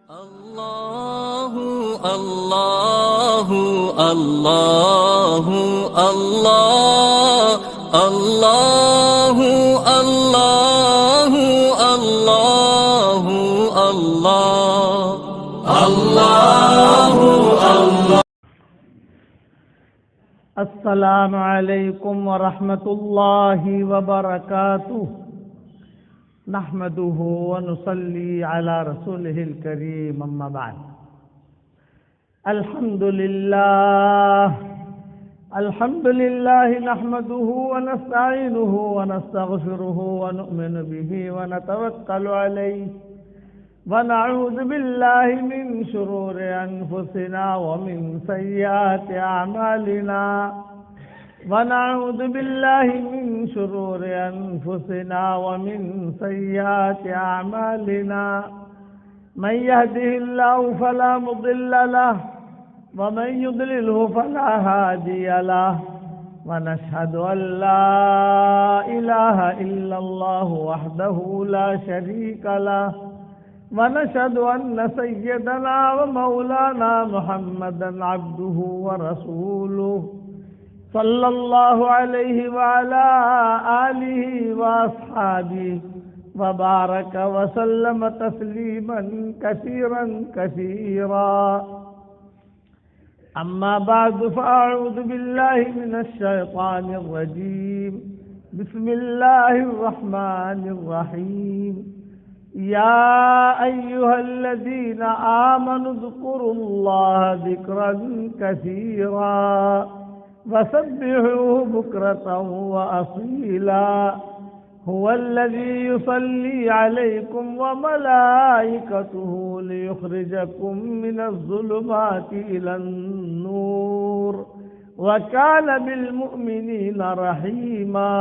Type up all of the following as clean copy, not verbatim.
الله الله الله الله الله الله الله الله الله. السلام علیکم ورحمۃ اللہ وبرکاتہ. نحمده ونصلي على رسوله الكريم. اما بعد. الحمد لله نحمده ونستعينه ونستغفره ونؤمن به ونتوكل عليه ونعوذ بالله من شرور أنفسنا ومن سيئات أعمالنا ونعوذ بالله من شرور أنفسنا ومن سيئات أعمالنا من يهده الله فلا مضل له ومن يضلله فلا هادي له ونشهد أن لا إله إلا الله وحده لا شريك له ونشهد أن سيدنا ومولانا محمدا عبده ورسوله صلى الله عليه وعلى آله وأصحابه وبارك وسلم تسليما كثيرا كثيرا. أما بعد فأعوذ بالله من الشيطان الرجيم. بسم الله الرحمن الرحيم. يا أيها الذين آمنوا اذكروا الله ذكرا كثيرا وسبحوه بكرة وأصيلا. هو الذي يصلي عليكم وملائكته ليخرجكم من الظلمات إلى النور وكان بالمؤمنين رحيما.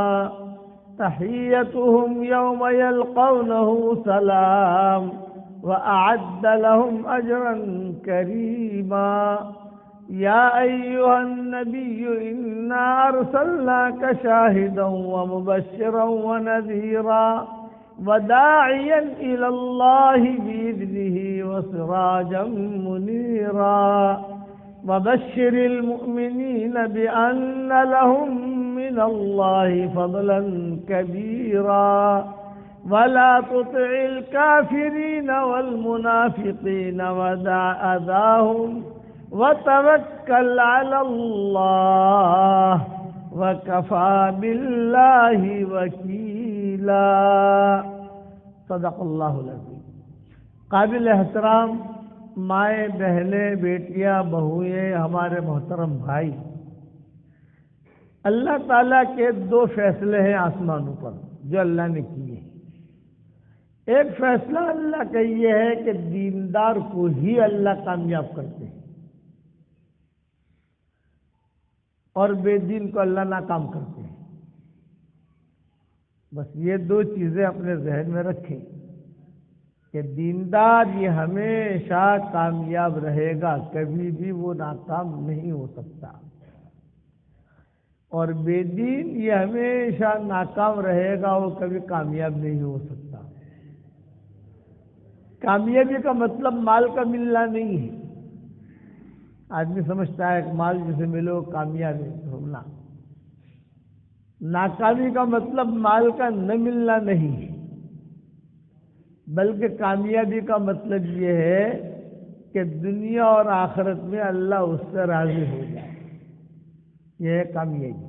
تحيتهم يوم يلقونه سلام وأعد لهم أجرا كريما. يا أيها النبي إنا أرسلناك شاهدا ومبشرا ونذيرا وداعيا إلى الله بإذنه وسراجا منيرا. وبشر المؤمنين بأن لهم من الله فضلا كبيرا. ولا تطع الكافرين والمنافقين ودع أذاهم وتوكل على الله وكفى بالله وكيلا. صدق اللہ العظیم. قابل احترام مائیں، بہنیں، بیٹیاں، بہوئیں، ہمارے محترم بھائی، اللہ تعالیٰ کے دو فیصلے ہیں آسمانوں پر جو اللہ نے کیے. ایک فیصلہ اللہ کا یہ ہے کہ دیندار کو ہی اللہ کامیاب کرتے ہیں اور بے دین کو اللہ ناکام کرتے ہیں. بس یہ دو چیزیں اپنے ذہن میں رکھیں کہ دیندار یہ ہمیشہ کامیاب رہے گا، کبھی بھی وہ ناکام نہیں ہو سکتا، اور بے دین یہ ہمیشہ ناکام رہے گا، وہ کبھی کامیاب نہیں ہو سکتا. کامیابی کا مطلب مال کا ملنا نہیں ہے. آدمی سمجھتا ہے کہ مال جسے ملو کامیابی ہونا. ناکامی کا مطلب مال کا نہ ملنا نہیں ہے، بلکہ کامیابی کا مطلب یہ ہے کہ دنیا اور آخرت میں اللہ اس سے راضی ہو جائے. یہ ہے کامیابی،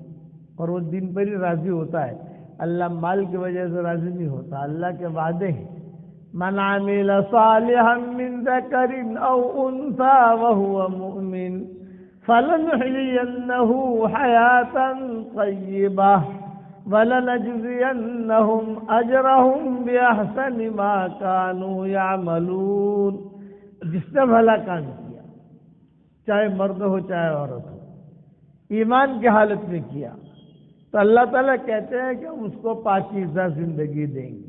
اور وہ دن پر ہی راضی ہوتا ہے. اللہ مال کی وجہ سے راضی نہیں ہوتا. اللہ کے وعدے ہیں من عمل صالحا من ذکر او انثى وهو مؤمن فلنحيينه حياة طيبة وَلَنَجْزِيَنَّهُمْ أَجْرَهُمْ بِأَحْسَنِ مَا كَانُوا يَعْمَلُونَ. جس نے بھلا کام کیا، چاہے مرد ہو چاہے عورت ہو، ایمان کی حالت میں کیا، تو اللہ تعالیٰ کہتے ہیں کہ ہم اس کو پاکیزہ زندگی دیں گے.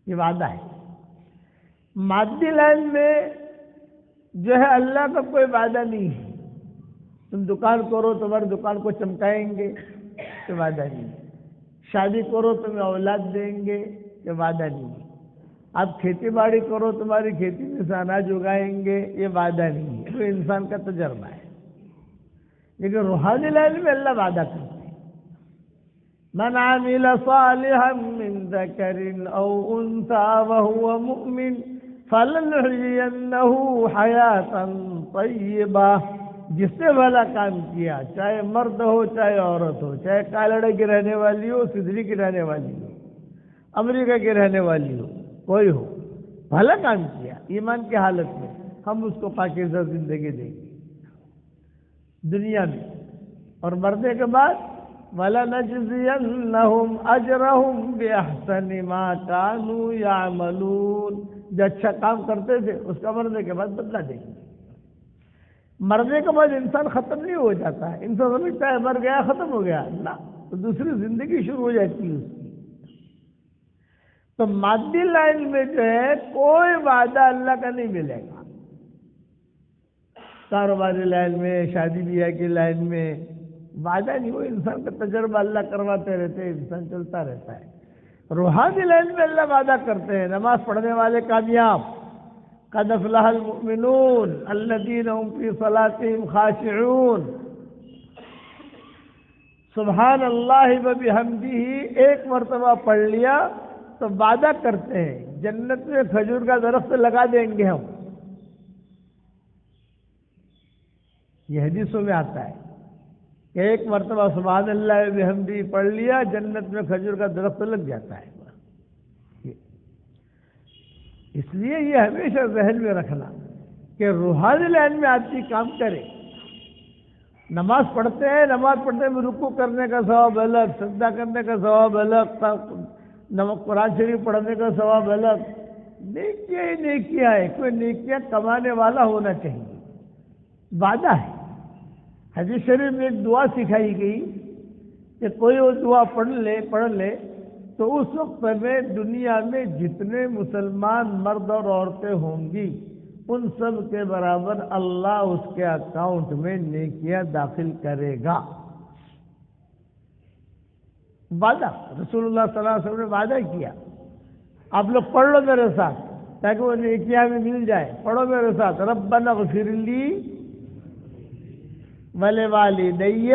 یہ وعدہ ہے. مادی لائن میں جو ہے اللہ کا کوئی وعدہ نہیں ہے. تم دکان کرو تمہاری دکان کو چمکائیں گے، یہ وعدہ نہیں ہے. شادی کرو تمہیں اولاد دیں گے، یہ وعدہ نہیں ہے. آپ کھیتی باڑی کرو، تمہاری کھیتی میں سے اناج اگائیں گے، یہ وعدہ نہیں ہے، وہ انسان کا تجربہ ہے۔ لیکن روحانی لائن میں اللہ وعدہ کرتے ہیں، من عمل صالحا من ذکر او انثى وهو مؤمن فلنحيينه حیاتا طیبہ۔ جس نے بھلا کام کیا، چاہے مرد ہو چاہے عورت ہو، چاہے کالڑے کی رہنے والی ہو، سدری کی رہنے والی ہو، امریکہ کی رہنے والی ہو، کوئی ہو، بھلا کام کیا ایمان کی حالت میں، ہم اس کو پاکیزہ زندگی دیں گے دنیا میں، اور مرنے کے بعد وَلَنَجْزِيَنَّهُمْ أَجْرَهُمْ بِأَحْسَنِ مَا كَانُوا يَعْمَلُونَ۔ جو اچھا کام کرتے تھے اس کا مرنے کے بعد بدلہ دیں گے۔ مرنے کے بعد انسان ختم نہیں ہو جاتا ہے، انسان سمجھتا ہے مر گیا ختم ہو گیا، نہ، تو دوسری زندگی شروع ہو جاتی ہے اس کی۔ تو مادی لائن میں جو ہے کوئی وعدہ اللہ کا نہیں ملے گا، کاروباری لائن میں، شادی بیاہ کی لائن میں وعدہ نہیں، وہ انسان کا تجربہ اللہ کرواتے رہتے ہیں، انسان چلتا رہتا ہے۔ روحانی لائن میں اللہ وعدہ کرتے ہیں، نماز پڑھنے والے کامیاب، قد افلح المؤمنون الذین هم فی صلاتهم خاشعون، سبحان اللہ وبحمدہ ایک مرتبہ پڑھ لیا تو وعدہ کرتے ہیں جنت میں کھجور کا درخت لگا دیں گے ہم۔ یہ حدیثوں میں آتا ہے کہ ایک مرتبہ سبحان اللہ وبحمدہ پڑھ لیا، جنت میں کھجور کا درخت لگ جاتا ہے۔ اس لیے یہ ہمیشہ ذہن میں رکھنا کہ روحانی لائن میں آدمی کام کرے۔ نماز پڑھتے ہیں، نماز پڑھتے میں رکوع کرنے کا ثواب الگ، سجدہ کرنے کا ثواب الگ، قرآن شریف پڑھنے کا ثواب الگ، نیکیاں ہی نیکیاں ہے، کوئی نیکیاں کمانے والا ہونا چاہیے، وعدہ ہے۔ حدیث شریف میں ایک دعا سکھائی گئی کہ کوئی وہ دعا پڑھ لے تو اس وقت میں دنیا میں جتنے مسلمان مرد اور عورتیں ہوں گی ان سب کے برابر اللہ اس کے اکاؤنٹ میں نیکیاں داخل کرے گا۔ وعدہ رسول اللہ صلی اللہ علیہ وسلم نے وعدہ کیا، آپ لوگ پڑھ لو میرے ساتھ تاکہ وہ نیکیاں بھی مل جائے، پڑھو میرے ساتھ، ربنا اغفر لی ولوالدی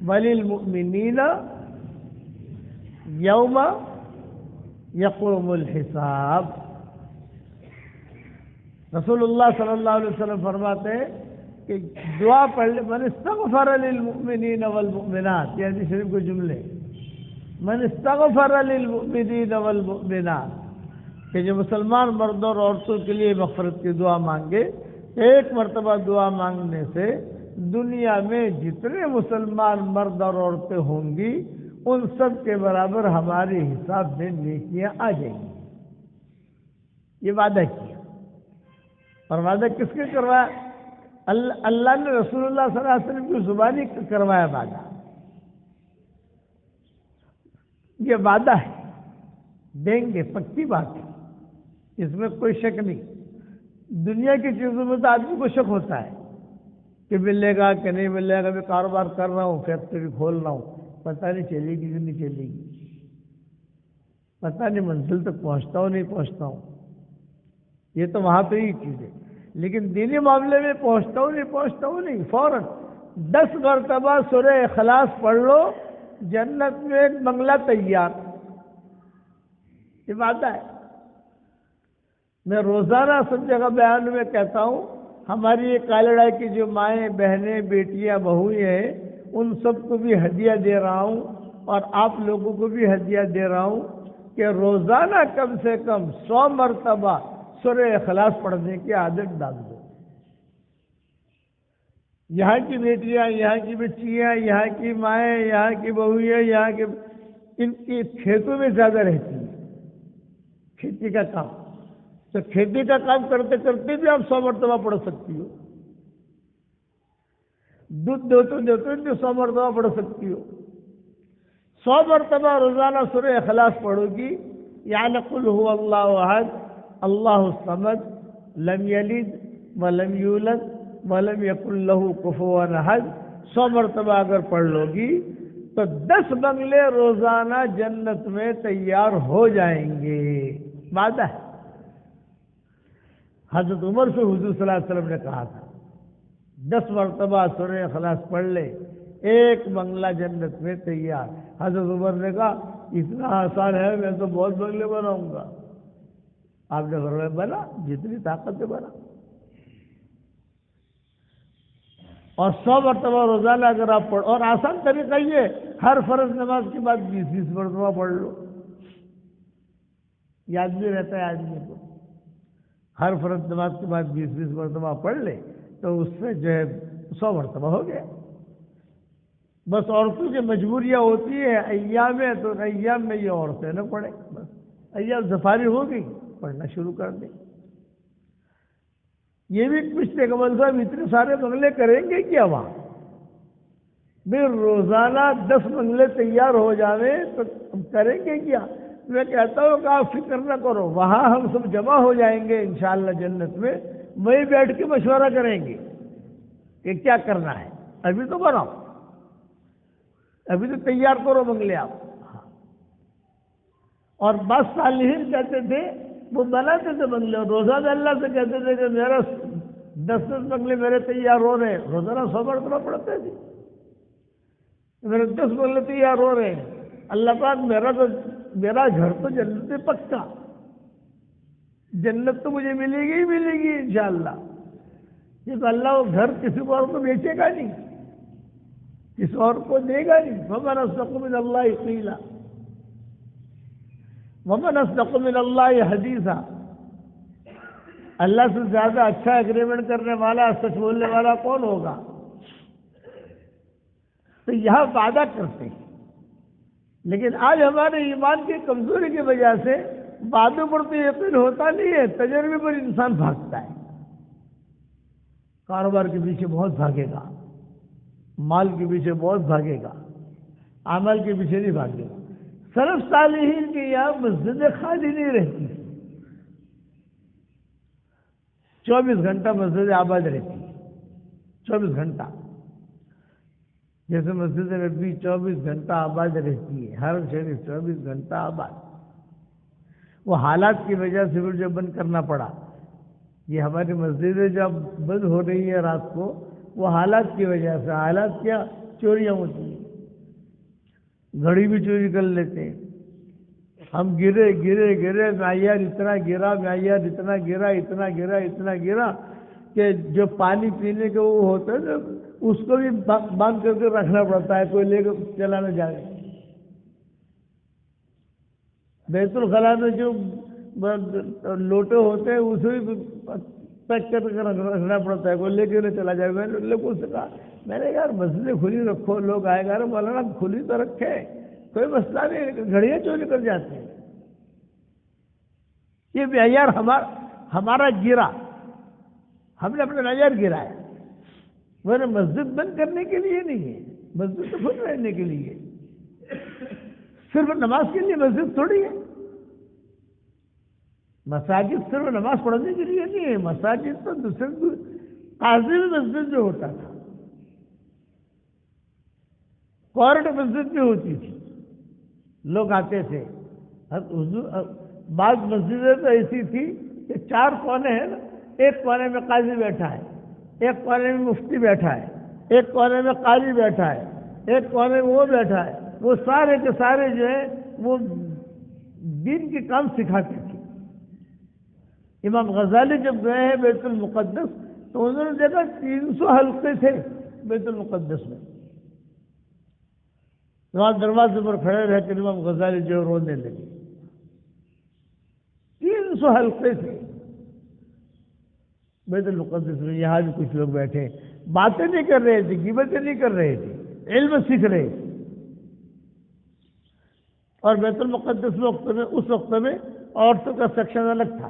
وللمؤمنین یوم یقوم الحساب۔ رسول اللہ صلی اللہ علیہ وسلم فرماتے ہیں کہ دعا پڑھ لے، من استغفر للمؤمنین والمؤمنات، یہ حدیث شریف کے جملے، من استغفر للمؤمنین والمؤمنات، کہ جو مسلمان مردوں اور عورتوں کے لیے مغفرت کی دعا مانگے، ایک مرتبہ دعا مانگنے سے دنیا میں جتنے مسلمان مرد اور عورتیں ہوں گی ان سب کے برابر ہمارے حساب میں نیکیاں آ جائیں گی۔ یہ وعدہ کیا، اور وعدہ کس کے کروایا؟ اللہ نے رسول اللہ صلی اللہ علیہ وسلم کی زبانی کروایا وعدہ۔ یہ وعدہ ہے، دیں گے، پکی بات ہے، اس میں کوئی شک نہیں۔ دنیا کی چیزوں میں تو آدمی کو شک ہوتا ہے کہ ملے گا کہ نہیں ملے گا، میں کاروبار کر رہا ہوں، فیکٹری کھول رہا ہوں، پتہ نہیں چلے گی کہ نہیں چلے گی، پتہ نہیں منزل تک پہنچتا ہوں نہیں پہنچتا ہوں، یہ تو وہاں پہ ہی چیز ہے۔ لیکن دینی معاملے میں پہنچتا ہوں نہیں، فوراً 10 مرتبہ سورہ اخلاص پڑھ لو، جنت میں ایک بنگلہ تیار۔ یہ وعدہ ہے۔ میں روزانہ سب جگہ بیان میں کہتا ہوں، ہماری یہ کالڑا کی جو مائیں، بہنیں، بیٹیاں، بہویں ہیں، ان سب کو بھی ہدیہ دے رہا ہوں، اور آپ لوگوں کو بھی ہدیہ دے رہا ہوں کہ روزانہ کم سے کم 100 مرتبہ سورہ اخلاص پڑھنے کی عادت ڈال دو۔ یہاں کی بیٹیاں، یہاں کی بچیاں، یہاں کی مائیں، یہاں کی بہویں، یہاں کے ان کی کھیتوں میں زیادہ رہتی ہیں، کھیتی کا کام، تو کھیتی کا کام کرتے کرتے بھی آپ 100 مرتبہ پڑھ سکتی ہو، دودھ دیتے بھی 100 مرتبہ پڑھ سکتی ہو۔ 100 مرتبہ روزانہ سورہ اخلاص پڑھو گی، یعنی قل هو اللہ احد اللہ الصمد لم یلد ولم یولد ولم یکن له کفوا احد، 100 مرتبہ اگر پڑھ لو گی تو 10 بنگلے روزانہ جنت میں تیار ہو جائیں گے، وعدہ ہے۔ حضرت عمر سے حضور صلی اللہ علیہ وسلم نے کہا تھا 10 مرتبہ سورہ اخلاص پڑھ لے، 1 بنگلہ جنت میں تیار۔ حضرت عمر نے کہا اتنا آسان ہے، میں تو بہت بنگلے بناؤں گا۔ آپ نے فرمایا بنا، جتنی طاقت ہے بنا۔ اور 100 مرتبہ روزانہ اگر آپ پڑھو، اور آسان طریقہ یہ، ہر فرض نماز کے بعد 20 مرتبہ پڑھ لو، یاد بھی رہتا ہے آدمی کو۔ ہر فرض نماز کے بعد 20 مرتبہ پڑھ لے تو اس سے جو ہے 100 مرتبہ ہو گیا۔ بس عورتوں کی مجبوریاں ہوتی ہیں ایام میں، تو ایام میں یہ عورتیں نہ پڑھیں، بس ایام سفاری ہو گئی پڑھنا شروع کر دیں۔ یہ بھی پوچھتے کمل صاحب اتنے سارے بنگلے کریں گے کیا وہاں؟ پھر روزانہ 10 بنگلے تیار ہو جاویں تو ہم کریں گے کیا؟ میں کہتا ہوں کہ آپ فکر نہ کرو، وہاں ہم سب جمع ہو جائیں گے انشاءاللہ جنت میں، وہیں بیٹھ کے مشورہ کریں گے کہ کیا کرنا ہے۔ ابھی تو بناؤ، ابھی تو تیار کرو بنگلے آپ۔ اور بعض صالحین کہتے تھے، وہ بناتے تھے بنگلے، روزانہ اللہ سے کہتے تھے کہ میرا 10 بنگلے میرے تیار ہو رہے ہیں، روزانہ 100 مرتبہ پڑھتے تھے، میرے 10 بنگلے تیار ہو رہے ہیں، اللہ پاک میرا گھر تو جنت میں پکا، جنت تو مجھے ملے گی ہی ملے گی انشاءاللہ۔ یہ تو اللہ وہ گھر کسی اور کو بیچے گا نہیں، کسی اور کو دے گا نہیں۔ وَمَنْ أَصْدَقُ مِنَ اللَّهِ قِيلًا وَمَنْ أَصْدَقُ مِنَ اللَّهِ حَدِيثًا، اللہ سے زیادہ اچھا ایگریمنٹ کرنے والا، سچ بولنے والا کون ہوگا؟ تو یہاں وعدہ کرتے ہیں، لیکن آج ہمارے ایمان کی کمزوری کی وجہ سے وعدوں پر تو یقین ہوتا نہیں ہے، تجربے پر انسان بھاگتا ہے۔ کاروبار کے پیچھے بہت بھاگے گا، مال کے پیچھے بہت بھاگے گا، عمل کے پیچھے نہیں بھاگے گا۔ سلف صالحین کے یہاں مسجدیں خالی نہیں رہتی، 24 گھنٹہ مسجد آباد رہتی، 24 گھنٹہ، جیسے مسجد نبوی 24 گھنٹہ آباد رہتی ہے، ہر شریف 24 گھنٹہ آباد۔ وہ حالات کی وجہ سے پھر جو بند کرنا پڑا، یہ ہماری مسجدیں جب بند ہو رہی ہے رات کو، وہ حالات کی وجہ سے۔ حالات کیا؟ چوریاں ہوتی ہیں، گھڑی بھی چوری کر لیتے ہیں۔ ہم گرے معیار اتنا گرا، معیار اتنا گرا، اتنا گرا، اتنا گرا کہ جو پانی پینے کے وہ ہوتا ہے نا، اس کو بھی باندھ کر کے رکھنا پڑتا ہے، کوئی لے کر چلا نہ جائے۔ بیت الخلاء میں جو لوٹے ہوتے ہیں اسے بھی پیک کر کے رکھنا پڑتا ہے، کوئی لے کے نہ چلا جائے۔ میں نے لوگوں سے کہا، میں نے یار مسجدیں کھلی رکھو، لوگ آئے گا، مولانا کھلی تو رکھے، کوئی مسئلہ نہیں، گھڑیاں چوری کر جاتے ہیں۔ یہ معیار ہمارا گرا، ہم نے اپنا معیار گرایا، وہ مسجد بند کرنے کے لیے نہیں ہے، مسجد تو کھل رہنے کے لیے، صرف نماز کے لیے مسجد تھوڑی ہے۔ مساجد صرف نماز پڑھنے کے لیے نہیں ہے، مساجد تو دوسرے قاضی مسجد جو ہوتا تھا، کورٹ مسجد بھی ہوتی تھی، لوگ آتے تھے۔ بعض مسجدیں تو ایسی تھی کہ 4 کونے ہیں نا، ایک کونے میں قاضی بیٹھا ہے، ایک کونے میں مفتی بیٹھا ہے، ایک کونے میں قاضی بیٹھا ہے، ایک کونے میں وہ بیٹھا ہے، وہ سارے کے سارے جو ہے وہ دین کے کام سکھاتے تھے۔ امام غزالی جب گئے ہیں بیت المقدس تو انہوں نے دیکھا 300 حلقے تھے بیت المقدس میں، وہاں دروازے پر کھڑے رہ کے امام غزالی جو رونے لگے، 300 حلقے تھے بیت المقدس میں۔ یہاں بھی کچھ لوگ بیٹھے، باتیں نہیں کر رہے تھے، غیبتیں نہیں کر رہے تھے، علم سیکھ رہے تھے۔ اور بیت المقدس میں اس وقت میں عورتوں کا سیکشن الگ تھا،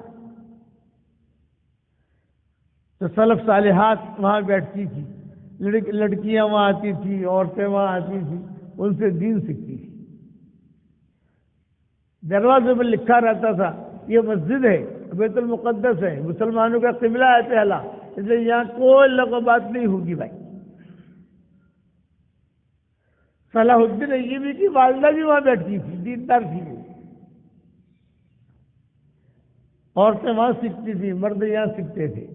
تو سلف صالحات وہاں بیٹھتی تھی، لڑکیاں وہاں آتی تھی، عورتیں وہاں آتی تھی، ان سے دین سیکھتی تھی۔ دروازے میں لکھا رہتا تھا یہ مسجد ہے، بیت المقدس ہے، مسلمانوں کا قبلہ ہے پہلا، اس لیے یہاں کوئی لغو بات نہیں ہوگی بھائی۔ صلاح الدین ایوبی کی والدہ بھی وہاں بیٹھتی تھی، دیندار تھی وہ، عورتیں وہاں سیکھتی تھی، مرد یہاں سیکھتے تھے۔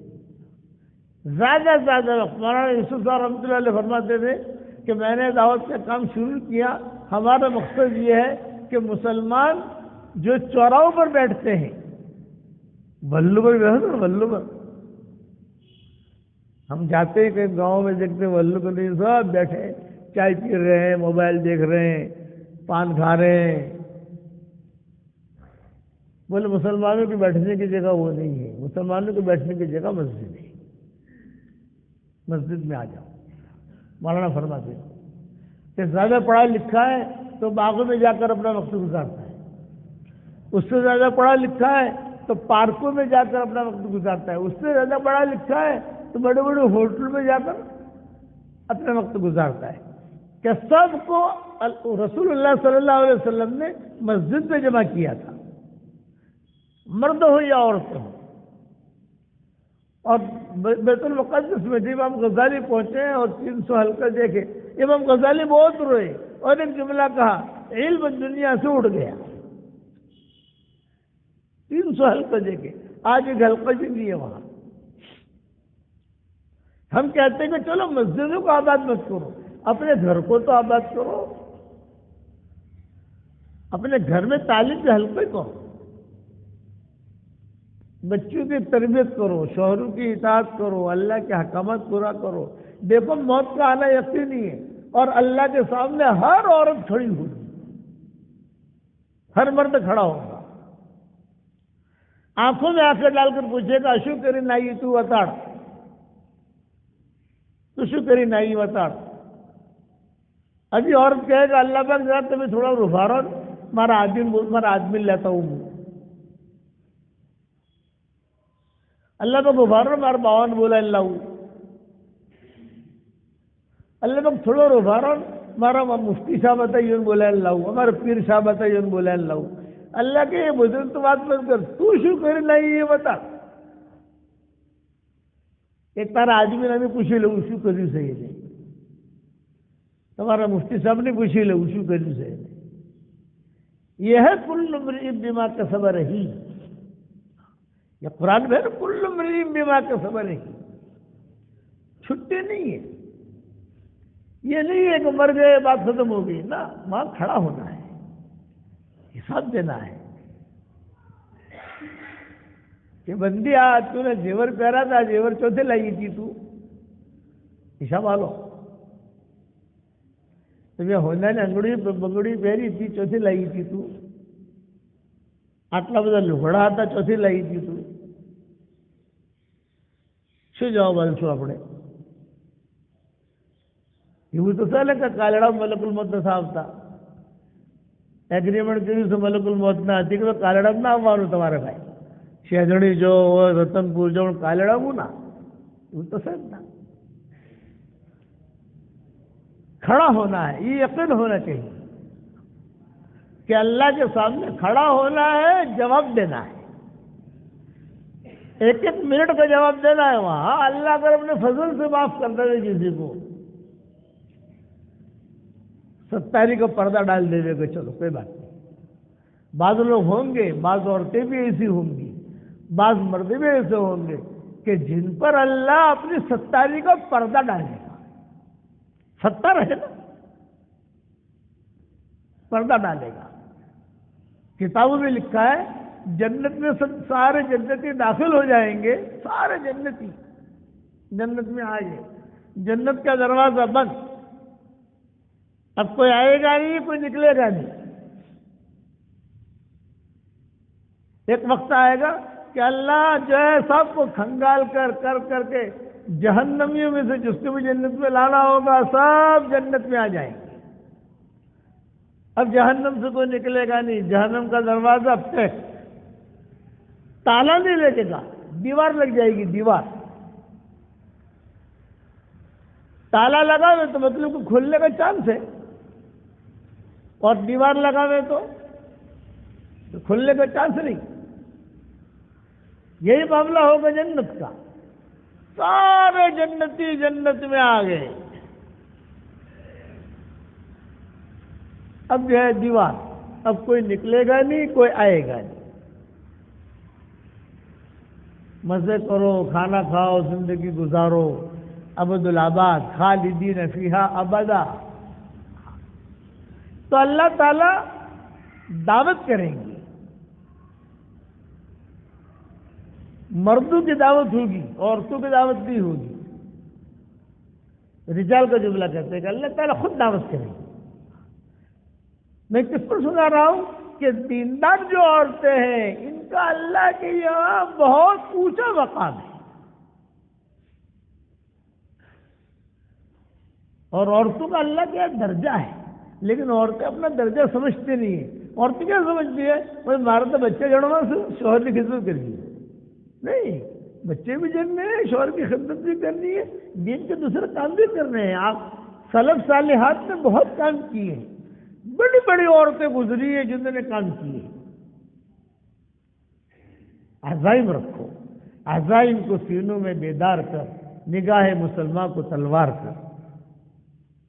زیادہ سے زیادہ وقت مولانا یوسف صاحب رحمۃ اللہ علیہ فرماتے تھے کہ میں نے دعوت کا کام شروع کیا، ہمارا مقصد یہ ہے کہ مسلمان جو چوراہوں پر بیٹھتے ہیں، بلو پر بیٹھتے ہیں، بلو پر ہم جاتے ہیں کہیں گاؤں میں دیکھتے ہیں بلو پر نہیں، سب بیٹھے چائے پی رہے ہیں، موبائل دیکھ رہے ہیں، پان کھا رہے ہیں۔ بولے مسلمانوں کی بیٹھنے کی جگہ وہ نہیں ہے، مسلمانوں کی بیٹھنے کی جگہ مسجد ہے، مسجد میں آ جاؤ۔ مولانا فرماتے ہیں کہ زیادہ پڑھا لکھا ہے تو باغوں میں جا کر اپنا وقت گزارتا ہے، اس سے زیادہ پڑھا لکھا ہے تو پارکوں میں جا کر اپنا وقت گزارتا ہے، اس سے زیادہ پڑھا لکھا ہے تو بڑے بڑے ہوٹل میں جا کر اپنا وقت گزارتا ہے۔ کہ سب کو رسول اللہ صلی اللہ علیہ وسلم نے مسجد میں جمع کیا تھا، مرد ہو یا عورت ہو۔ اور بیت المقدس میں جب امام غزالی پہنچے اور 300 حلقے دیکھے، امام غزالی بہت روئے اور ایک جملہ کہا، علم دنیا سے اڑ گیا۔ 300 حلقے دیکھے، آج ایک حلقہ بھی نہیں ہے وہاں۔ ہم کہتے ہیں کہ چلو مسجدوں کو آباد مت کرو، اپنے گھر کو تو آباد کرو، اپنے گھر میں تعلیم کے حلقے کرو، بچوں کی تربیت کرو، شوہروں کی اطاعت کرو، اللہ کے احکامات پورا کرو۔ دیکھو موت کا آنا یقینی ہے اور اللہ کے سامنے ہر عورت کھڑی ہوگی، ہر مرد کھڑا ہوگا، آنکھوں میں آنکھیں ڈال کر پوچھے گا، شکری نائی تو وتاڑ، تو شکری نائی وتاڑ۔ ابھی عورت کہے گا، اللہ پاک ذرا تمہیں تھوڑا رفارو، مارا آدمی لیتا ہوں، اللہ پاک رفارو مارا باون بولا اللہ، اللہ پاک تھوڑا رفارو مارا مفتی صاحب بتائیے بولا اللہ، ہمارا پیر صاحب بتائیے بولا اللہ۔ اللہ کے یہ بزرگ تو بات مت کر، تو شکر نہیں یہ بتا۔ ایک تارا آدمی نے پوچھی لو شو کری صحیح نہیں، تمہارا مفتی صاحب نے پوچھی لو شو کری صحیح نہیں۔ یہ ہے کل امرئ بما کسب رہی، یہ قرآن میں ہے کل امرئ بما کسب رہی، چھٹی نہیں ہے۔ یہ نہیں ہے کہ مر گئے بات ختم ہو گئی، نہ، وہاں کھڑا ہونا ہے، حساب دینا ہے کہ بندی آج تو نے زیور پہرا تھا، زیور چوتھے لائی تھی تو حساب آلو، تمہیں ہونا نے انگڑی بنگڑی پہری تھی چوتھی لائی تھی تو، آٹلا بدا لگڑا تھا چوتھی لائی تھی تو، شو جواب آلشو اپنے یہ تو سالے کا کالڑا ملک الموت صاحب تھا، ایگریمنٹ کری تو ملک الموت نہ آتی کہ کالڑا نہ آوانو تمہارے بھائی، شہدڑی جو رتن پور جو کالڑا ہوں نا، وہ تو سب نا کھڑا ہونا ہے، یہ یقین ہونا چاہیے کہ اللہ کے سامنے کھڑا ہونا ہے، جواب دینا ہے، ایک ایک منٹ کا جواب دینا ہے وہاں۔ اللہ اگر اپنے فضل سے معاف کرتا ہے کسی کو، 70 کا پردہ ڈال دے دے گا، چلو کوئی بات نہیں۔ بعض لوگ ہوں گے، بعض عورتیں بھی ایسی ہوں گی، بعض مرد بھی ایسے ہوں گے کہ جن پر اللہ اپنی 70 کا پردہ ڈالے گا، 70 ہے نا، پردہ ڈالے گا۔ کتابوں میں لکھا ہے جنت میں سارے جنتی داخل ہو جائیں گے، سارے جنتی جنت میں آئے، جنت کا دروازہ بند، اب کوئی آئے گا نہیں، کوئی نکلے گا نہیں۔ ایک وقت آئے گا کہ اللہ جو ہے سب کو کھنگال کر کے جہنمیوں میں سے جس کو بھی جنت میں لانا ہوگا سب جنت میں آ جائیں گے۔ اب جہنم سے کوئی نکلے گا نہیں، جہنم کا دروازہ پیک، تالا نہیں لگے گا، دیوار لگ جائے گی، دیوار تالا لگا ہوئے تو مطلب کو کھلنے کا چانس ہے، اور دیوار لگا ہوئے تو کھلنے کا چانس نہیں۔ یہی معاملہ ہوگا جنت کا، سارے جنتی جنت میں آ گئے، اب جو ہے دیوار، اب کوئی نکلے گا نہیں، کوئی آئے گا نہیں، مزے کرو، کھانا کھاؤ، زندگی گزارو، ابد الآباد، خالدین فیہا ابدا۔ تو اللہ تعالیٰ دعوت کریں گے، مردوں کی دعوت ہوگی، عورتوں کی دعوت نہیں ہوگی۔ رجال کا جملہ کہتے ہیں کہ اللہ تعالیٰ خود دعوت کریں گے۔ میں کس پر سنا رہا ہوں کہ دیندار جو عورتیں ہیں ان کا اللہ کے یہاں بہت اونچا مقام ہے، اور عورتوں کا اللہ کے یہاں درجہ ہے، لیکن عورتیں اپنا درجہ سمجھتے نہیں ہیں۔ عورتیں کیا سمجھتی ہے؟ بھائی ہمارا تو بچے جڑنا سے شوہر کی خدمت کرنی ہے، نہیں، بچے بھی جننے ہیں، شوہر کی خدمت بھی کرنی ہے، دین کے دوسرے کام بھی کرنے ہیں۔ آپ سلف صالحات نے بہت کام کیے ہیں، بڑی بڑی عورتیں گزری ہیں جنہوں نے کام کیے۔ عزائم رکھو، عزائم کو سینوں میں بیدار کر، نگاہ مسلمان کو تلوار کر۔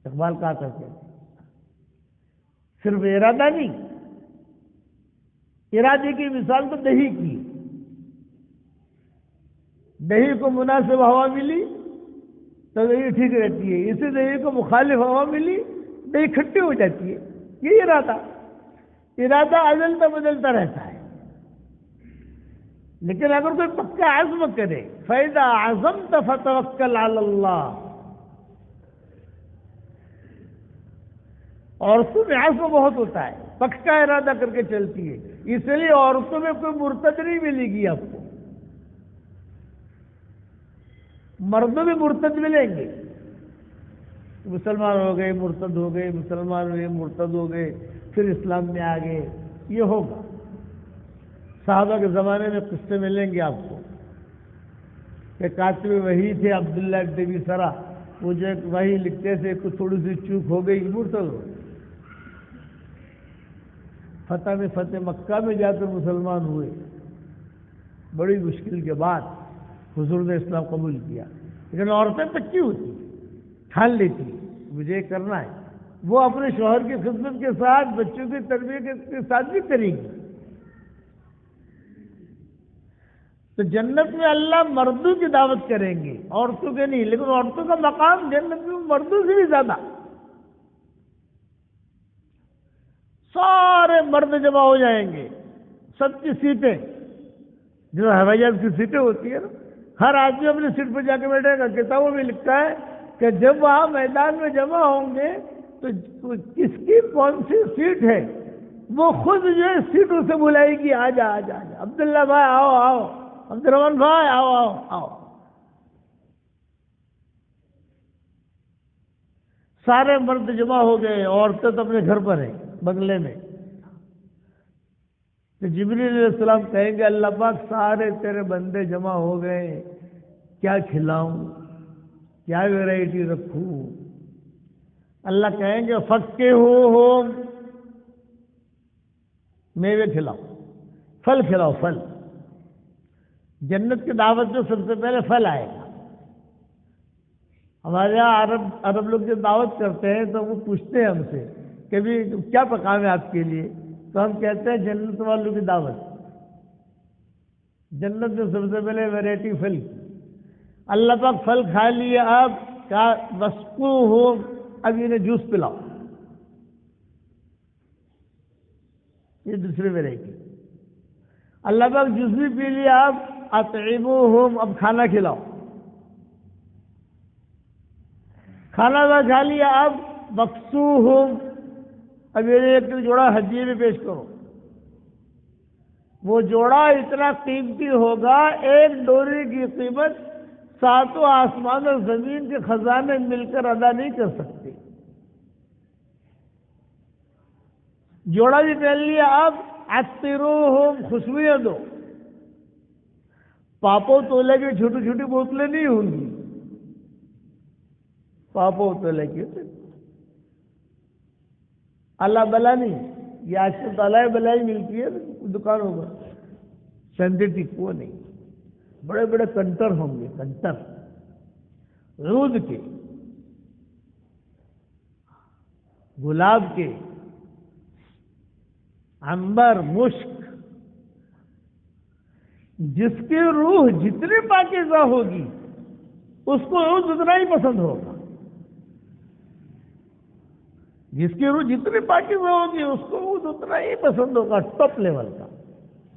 اقبال کہا کرتے ہیں صرف ارادہ نہیں، ارادے کی مثال تو دہی کی، دہی کو مناسب ہوا ملی تو دہی ٹھیک رہتی ہے، اسی دہی کو مخالف ہوا ملی دہی کھٹی ہو جاتی ہے۔ یہ ارادہ بدلتا بدلتا رہتا ہے، لیکن اگر کوئی پکا عزم کرے، فَإِذَا عَزَمْتَ فَتَوَكَّلْ عَلَى اللَّهِ۔ عورتوں میں عزم بہت ہوتا ہے، پکا ارادہ کر کے چلتی ہے، اس لیے عورتوں میں کوئی مرتد نہیں ملے گی آپ کو، مردوں میں مرتد ملیں گے، مسلمان ہو گئے مرتد ہو گئے، مسلمان ہوئے مرتد ہو گئے، پھر اسلام میں آ گئے، یہ ہوگا۔ صحابہ کے زمانے میں قصے ملیں گے آپ کو کہ کاتب وحی تھے عبداللہ ابن ابی سرا، وہ جو ایک وحی لکھتے تھے، کچھ تھوڑی سی چوک ہو گئی، مرتد ہو گئے۔ فتح مکہ میں جا کر مسلمان ہوئے، بڑی مشکل کے بعد حضور نے اسلام قبول کیا، لیکن عورتیں پکی ہوتی، ٹھان لیتی مجھے کرنا ہے، وہ اپنے شوہر کی خدمت کے ساتھ بچوں کی تربیت کے ساتھ بھی کریں گی۔ تو جنت میں اللہ مردوں کی دعوت کریں گے، عورتوں کے نہیں، لیکن عورتوں کا مقام جنت میں مردوں سے بھی زیادہ، سارے مرد جمع ہو جائیں گے، سب کی سیٹیں، جو ہوائی جہاز کی سیٹیں ہوتی ہیں نا، ہر آدمی اپنی سیٹ پہ جا کے بیٹھے گا۔ کتابوں میں لکھتا ہے کہ جب وہاں میدان میں جمع ہوں گے تو کس کی کون سی سیٹ ہے وہ خود جو ہے سیٹوں سے بلائے گی، آ جا آ جا آ جا، عبداللہ بھائی آؤ آؤ، عبد الرحمن بھائی آؤ آؤ آؤ۔ سارے مرد جمع ہو گئے، عورتیں تو اپنے گھر پر ہیں بنگلے میں۔ تو جبریل علیہ السلام کہیں گے اللہ پاک سارے تیرے بندے جمع ہو گئے، کیا کھلاؤں، کیا ویرائٹی رکھوں؟ اللہ کہیں گے فَقِّهُوهُمْ، میوے کھلاؤ، پھل کھلاؤ، پھل۔ جنت کی دعوت جو سب سے پہلے پھل آئے گا۔ ہمارے یہاں عرب لوگ جو دعوت کرتے ہیں تو وہ پوچھتے ہیں ہم سے کہ بھی کیا پکام ہے آپ کے لیے، تو ہم کہتے ہیں جنت والوں کی دعوت۔ جنت میں سب سے پہلے ویرائٹی پھل کی۔ اللہ پاک پھل کھا لیے، اب کیا وَسْقُوهُمْ، اب انہیں جوس پلاؤ، یہ دوسری ویرائٹی۔ اللہ پاک جوس بھی پی لیا، اب اطعموہم، اب کھانا کھلاؤ، کھانا نہ کھا لیا، اب بخسوہم، اب یہ ایک جوڑا ہدیے میں پیش کرو۔ وہ جوڑا اتنا قیمتی ہوگا، ایک ڈوری کی قیمت ساتوں آسمان اور زمین کے خزانے مل کر ادا نہیں کر سکتے۔ جوڑا بھی پہن لیا، اب عطروہم، خوشبوئیں دو۔ پاپو تولے کی چھوٹی چھوٹی بوتلیں نہیں ہوں گی، پاپو تولے کی اللہ بلا نہیں، یہ آج کل تالائے بلائی ملتی ہے دکانوں پر، سینتھیٹک وہ نہیں، بڑے بڑے کنٹر ہوں گے، کنٹر عود کے، گلاب کے، عنبر، مشک، جس کی روح جتنی پاکیزہ ہوگی اس کو عود اتنا ہی پسند ہوگا. جس کی روح جتنی پاکیزہ ہوگی اس کو عود اتنا ہی پسند ہوگا. ٹاپ لیول کا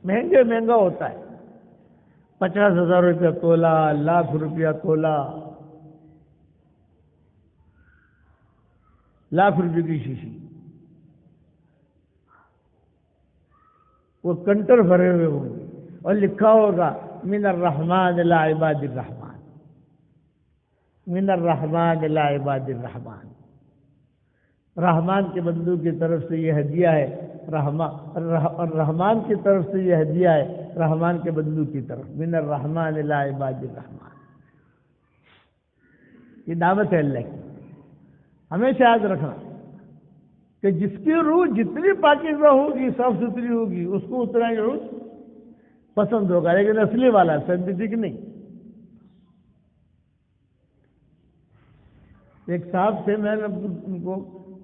مہنگا ہوتا ہے. 50,000 روپیہ تولا، 1,00,000 روپیہ تولا، 1,00,000 روپے کی شیشی، وہ کنٹر بھرے ہوئے ہوں گے اور لکھا ہوگا من الرحمن الی عباد الرحمن، من الرحمن الی عباد الرحمن. رحمان کے بندوں کی طرف سے یہ ہدیہ ہے، رحمان کی طرف سے یہ ہدیہ ہے رحمان کے بندوں کی طرف. من الرحمن الی عباد الرحمن، یہ دعوت ہے اللہ کی. ہمیشہ یاد رکھنا کہ جس کی روح جتنی پاکیزہ ہوگی، صاف ستھری ہوگی، اس کو اتنا ہی عود پسند ہوگا، لیکن اصلی والا سینتھیٹک نہیں. ایک صاحب سے میں نے ان کو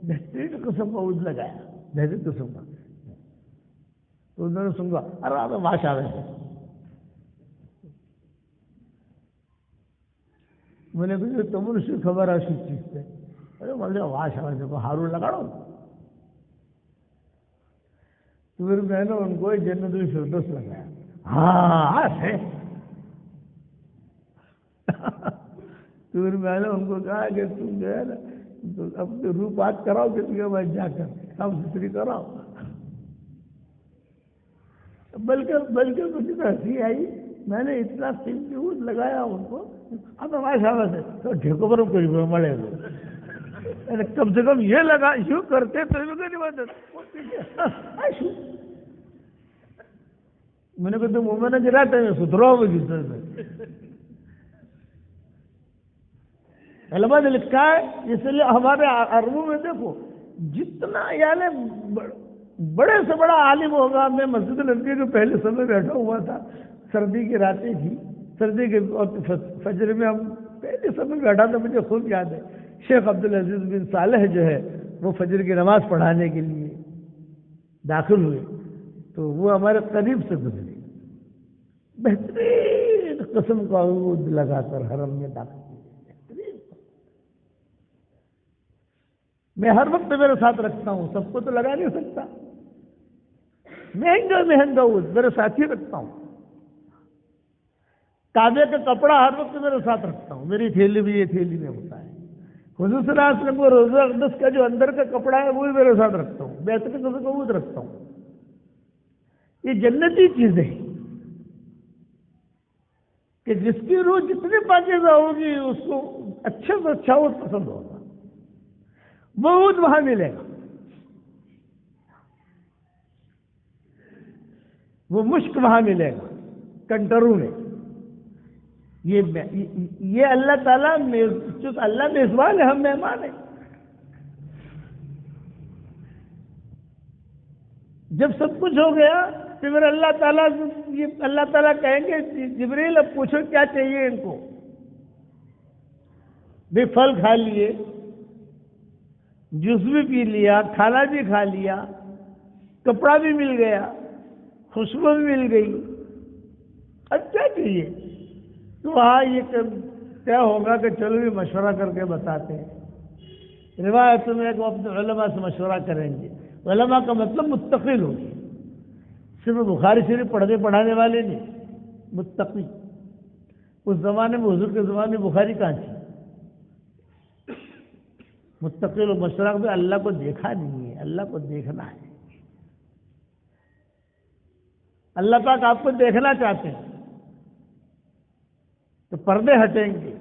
بہترین قسم کا عود لگایا، بہترین قسم کا، تو انہوں نے سنگا ارے ماشاء اللہ. میں نے کہا تم سے خبر ہے اس چیز سے؟ ارے مجھے ماشاء اللہ کو ہارون لگاڑو. تو پھر میں نے ان کو جنت الفردوس لگایا. ہاں ہے. تو پھر میں نے ان کو کہا کہ تم جو ہے نا تو اپنے روح بات کراؤ کسی کے بعد جا کر صاف ستھری کراؤ. بلکہ مجھے تو ہنسی آئی. میں نے اتنا قیمتی عود لگایا ان کو، اب ماشاء اللہ سے تو ڈھیکو پر کوئی مڑے ہوئے. کم سے کم یہ لگا یوں کرتے تو میں نے کہا تم منہ میں نہ گراتے ہیں ستھرا ہوگی. علماء نے لکھا ہے، اس لیے ہمارے عربوں میں دیکھو جتنا یعنی بڑے سے بڑا عالم ہوگا. میں مسجد نبوی کے پہلے سمے بیٹھا ہوا تھا، سردی کی راتیں تھی، سردی کے فجر میں ہم پہلے سمے بیٹھا تھا. مجھے خوب یاد ہے شیخ عبدالعزیز بن صالح جو ہے وہ فجر کی نماز پڑھانے کے لیے داخل ہوئے تو وہ ہمارے قریب سے گزرے. بہترین قسم کا عود لگا کر حرم میں داخل ہوئے. میں ہر وقت میرے ساتھ رکھتا ہوں، سب کو تو لگا نہیں سکتا. مہنگا عود میرے ساتھ ہی رکھتا ہوں. کعبے کا کپڑا ہر وقت میرے ساتھ رکھتا ہوں. میری تھیلی بھی یہ تھیلی میں ہوتا ہے. حضور صلی اللہ علیہ وسلم کو روزہ اقدس کا جو اندر کا کپڑا ہے وہ بھی میرے ساتھ رکھتا ہوں. بہترین قسم کا عود رکھتا ہوں. یہ جنتی چیزیں ہیں کہ جس کی روح جتنی پاکیزہ ہوگی اس کو اچھے سے اچھا عود پسند ہوگا. وہ عود وہاں ملے گا، وہ مشک وہاں ملے گا کنٹروں میں. یہ اللہ تعالیٰ چونکہ اللہ میزبان ہے، ہم مہمان ہیں. جب سب کچھ ہو گیا تو پھر اللہ تعالیٰ کہیں گے جبریل اب پوچھو کیا چاہیے ان کو. بھی پھل کھا لیے، جوس بھی پی لیا، کھانا بھی کھا لیا، کپڑا بھی مل گیا، خوشبو بھی مل گئی، اب کیا چاہیے؟ تو وہاں یہ کیا ہوگا کہ چلو بھی مشورہ کر کے بتاتے ہیں. روایتوں میں وہ اپنے علماء سے مشورہ کریں گے. علماء کا مطلب متقی ہوگی، صرف بخاری شریف پڑھنے پڑھانے والے نہیں، متقی. اس زمانے میں حضور کے زمانے میں بخاری کہاں تھی؟ متقی لوگ مشورہ میں اللہ کو دیکھا نہیں ہے، اللہ کو دیکھنا ہے. اللہ پاک آپ کو دیکھنا چاہتے ہیں تو پردے ہٹیں گے.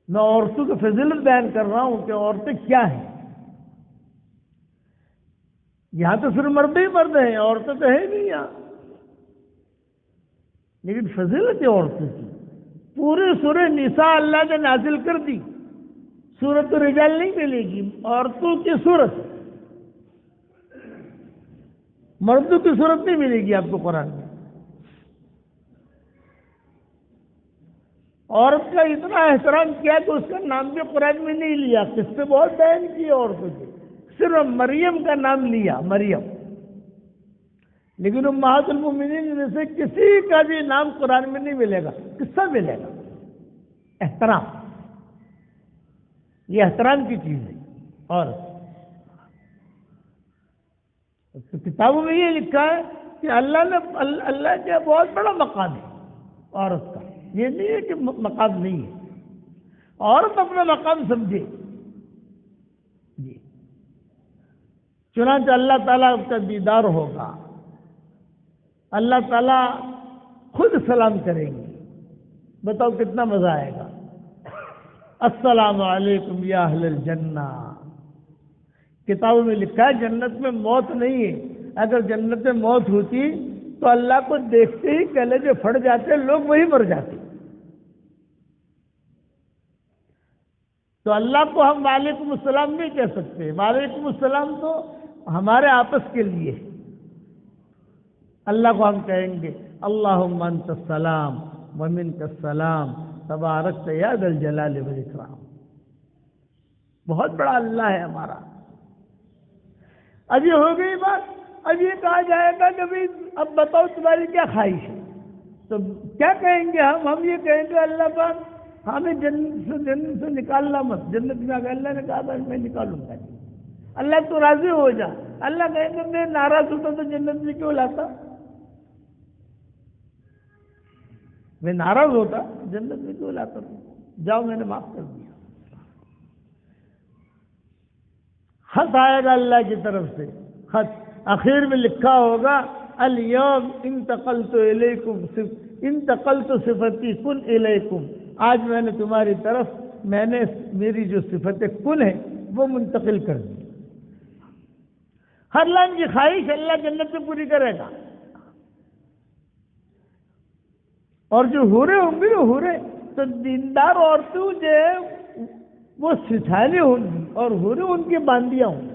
میں عورتوں کی فضیلت بیان کر رہا ہوں کہ عورتیں کیا ہیں. یہاں تو صرف مرد ہی مرد ہیں، عورتیں تو ہے نہیں یہاں. لیکن فضیلت ہے عورتوں کی. پوری سورہ نساء اللہ نے نازل کر دی. سورۃ الرجال نہیں ملے گی، عورتوں کی صورت، مردوں کی صورت نہیں ملے گی آپ کو قرآن میں. عورت کا اتنا احترام کیا کہ اس کا نام بھی قرآن میں نہیں لیا. قصے بہت بیان کیے عورتوں کے. صرف مریم کا نام لیا، مریم، لیکن امہات المومنین میں سے کسی کا بھی نام قرآن میں نہیں ملے گا۔ کس سے ملے گا؟ احترام، یہ احترام کی چیز ہے۔ اور کتابوں میں یہ لکھا ہے کہ اللہ کا بہت بڑا مقام ہے عورت کا، یہ نہیں ہے کہ مقام نہیں ہے، عورت اپنا مقام سمجھے جی۔ چنانچہ اللہ تعالیٰ کا دیدار ہوگا، اللہ تعالیٰ خود سلام کریں گے، بتاؤ کتنا مزہ آئے گا۔ السلام علیکم یا اہل الجنہ۔ کتابوں میں لکھا ہے جنت میں موت نہیں ہے، اگر جنت میں موت ہوتی تو اللہ کو دیکھتے ہی کلیجے پھٹ جاتے، لوگ وہی مر جاتے۔ تو اللہ کو ہم وعلیکم السلام نہیں کہہ سکتے، وعلیکم السلام تو ہمارے آپس کے لیے ہے۔ اللہ کو ہم کہیں گے اللہم انت السلام ومنک السلام تبارکت یا ذا الجلال والاکرام۔ بہت بڑا اللہ ہے ہمارا۔ اب یہ ہو گئی بات، اب یہ کہا جائے گا کہ بھائی اب بتاؤ تمہاری کیا خواہش ہے، تو کیا کہیں گے ہم یہ کہیں گے اللہ پاک ہمیں جنت سے نکالنا مت، جنت میں اگر اللہ نے کہا تھا میں نکالوں گا، اللہ تو راضی ہو جا۔ اللہ کہیں گے میں ناراض ہوتا تو جنت میں کیوں لاتا، میں ناراض ہوتا جنت میں کیوں لاتا، جاؤ میں نے معاف کر دیا۔ خط آئے گا اللہ کی طرف سے، خط آخر میں لکھا ہوگا الیوم انتقلت الیکم، انتقلت صفتی کن الیکم، آج میں نے تمہاری طرف میں نے میری جو صفت کن ہے وہ منتقل کر دی۔ ہر لائن کی خواہش اللہ جنت میں پوری کرے گا۔ اور جو حوریں ہوں گی، حوریں تو دیندار عورتوں جو ہے وہ سچھانے ہوں گی اور حوریں ان کی باندیاں ہوں گی۔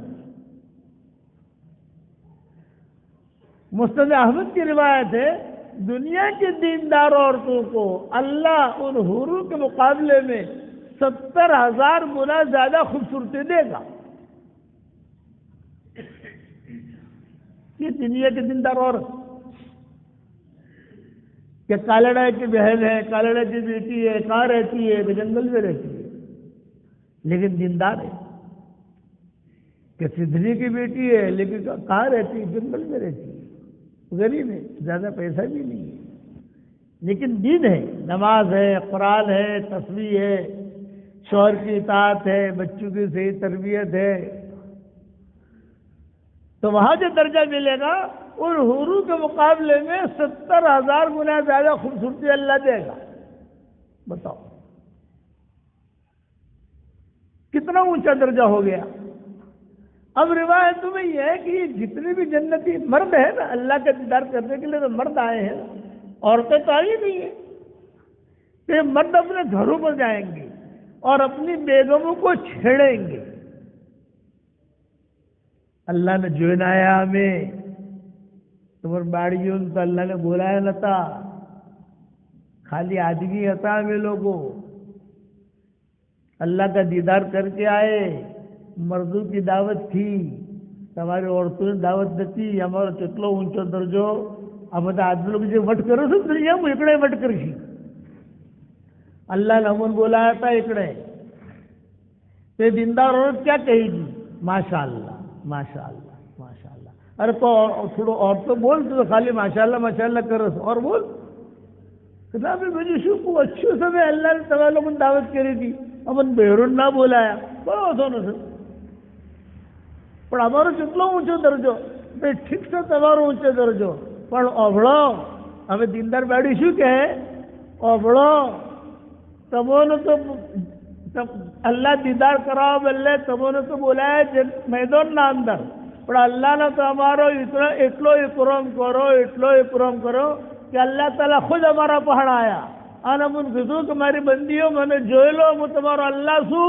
مسند احمد کی روایت ہے دنیا کی دیندار عورتوں کو اللہ ان حوروں کے مقابلے میں 70,000 گنا زیادہ خوبصورتی دے گا۔ یہ دنیا کی دیندار عورت کہ کالڑا کی بہن ہے، کالڑا کی بیٹی ہے، کہاں رہتی ہے؟ کہ جنگل میں رہتی ہے، لیکن دیندار ہے۔ کہ سدھنی کی بیٹی ہے لیکن کہاں رہتی ہے؟ جنگل میں رہتی ہے، غریب ہے، زیادہ پیسہ بھی نہیں ہے، لیکن دین ہے، نماز ہے، قرآن ہے، تسبیح ہے، شوہر کی اطاعت ہے، بچوں کی صحیح تربیت ہے۔ تو وہاں جو درجہ ملے گا ان حوروں کے مقابلے میں 70,000 گنا زیادہ خوبصورتی اللہ دے گا۔ بتاؤ کتنا اونچا درجہ ہو گیا۔ اب روایت میں یہ ہے کہ جتنے بھی جنتی مرد ہیں نا اللہ کا دیدار کرنے کے لیے تو مرد آئے ہیں، عورتیں تو آئی نہیں ہیں، تو یہ مرد اپنے گھروں پر جائیں گے اور اپنی بیگموں کو چھیڑیں گے۔ اللہ نے جو نایا ہمیں تمہر باڑیوں تو اللہ نے بولایا نہ تھا، خالی آدمی ہوتا ہمیں لوگوں، اللہ کا دیدار کر کے آئے، مردوں کی دعوت تھی، ہماری عورتوں نے دعوت دیتی، ہمارا چتلو اونچو درجو اب آدمی لوگ جو وٹ کرو سب دنیا میں اکڑے وٹ کرشی، اللہ نے ہمیں بولایا تھا اکڑے۔ تو دیندار عورت کیا کہے گی؟ ماشاء اللہ ماشاء اللہ ماشاء اللہ۔ ارے تو تھوڑا اور تو بول، تو خالی ماشاء اللہ کرو اور بول کتاب مجھے شو اچھو سے میں اللہ نے تمام لوگوں دعوت کری تھی، امن بیرون نہ بولایا بڑا سونا سے پر ہمارا چتلو اونچو درجو بے ٹھیک سے تمہارا اونچے درجو پر اوبڑو ہمیں دیندار بیڑی شو کہے اوبڑو تمہوں نے تو اللہ دیدار کراؤ بلے تمہوں نے تو بولایا میدان نہ اندر پر اللہ نے تو ہمارا اتلو اکرام کرو کہ اللہ تعالیٰ خود ہمارا پہاڑ آیا آنا منفذو کہ ہماری بندیوں میں نے جو لو وہ تمہارا اللہ سو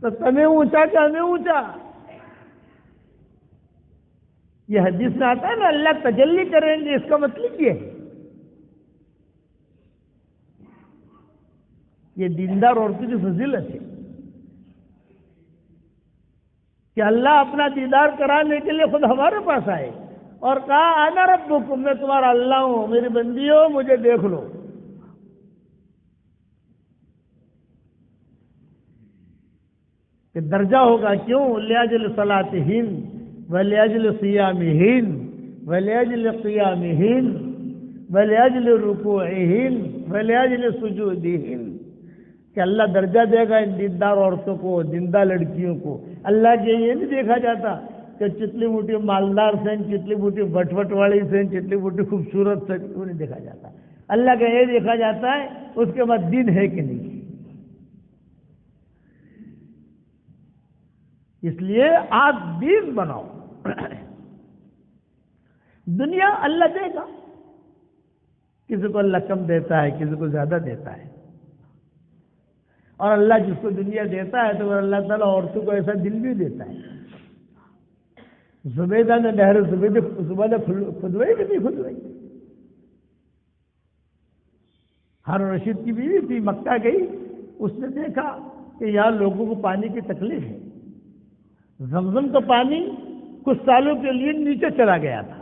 تو تمہیں اونچا کہ ہمیں اونچا۔ یہ حدیث میں آتا ہے نا اللہ تجلی کریں گے، اس کا مطلب یہ ہے یہ دیندار عورتوں کی فضیلت ہے۔ کہ اللہ اپنا دیدار کرانے کے لیے خود ہمارے پاس آئے اور کہا انا ربکم، میں تمہارا اللہ ہوں، میری بندی ہو، مجھے دیکھ لو۔ کہ درجہ ہوگا کیوں؟ لِأَجْلِ صَلَاتِهِنْ وَلِأَجْلِ صِيَامِهِنْ وَلِأَجْلِ قِيَامِهِنْ وَلِأَجْلِ رُكُوعِهِنْ وَلِأَجْلِ سُجُودِهِنْ، کہ اللہ درجہ دے گا ان دیندار عورتوں کو، دیندار لڑکیوں کو۔ اللہ کے یہ نہیں دیکھا جاتا کہ چتلی موٹی مالدار سے، چتلی موٹی وٹ وٹ والی سے، چتلی موٹی خوبصورت سے، وہ نہیں دیکھا جاتا۔ اللہ کا یہ دیکھا جاتا ہے اس کے بعد دین ہے کہ نہیں۔ اس لیے آپ دین بناؤ۔ دنیا اللہ دے گا، کسی کو اللہ کم دیتا ہے، کسی کو زیادہ دیتا ہے، اور اللہ جس کو دنیا دیتا ہے تو اللہ تعالیٰ عورتوں کو ایسا دل بھی دیتا ہے۔ زبیدہ نے نہر زبیدہ کھدوائی کہ نہیں کھدوائی؟ ہارون رشید کی بیوی تھی، مکہ گئی، اس نے دیکھا کہ یہاں لوگوں کو پانی کی تکلیف ہے۔ زمزم کا پانی کچھ سالوں کے لیے نیچے چلا گیا تھا،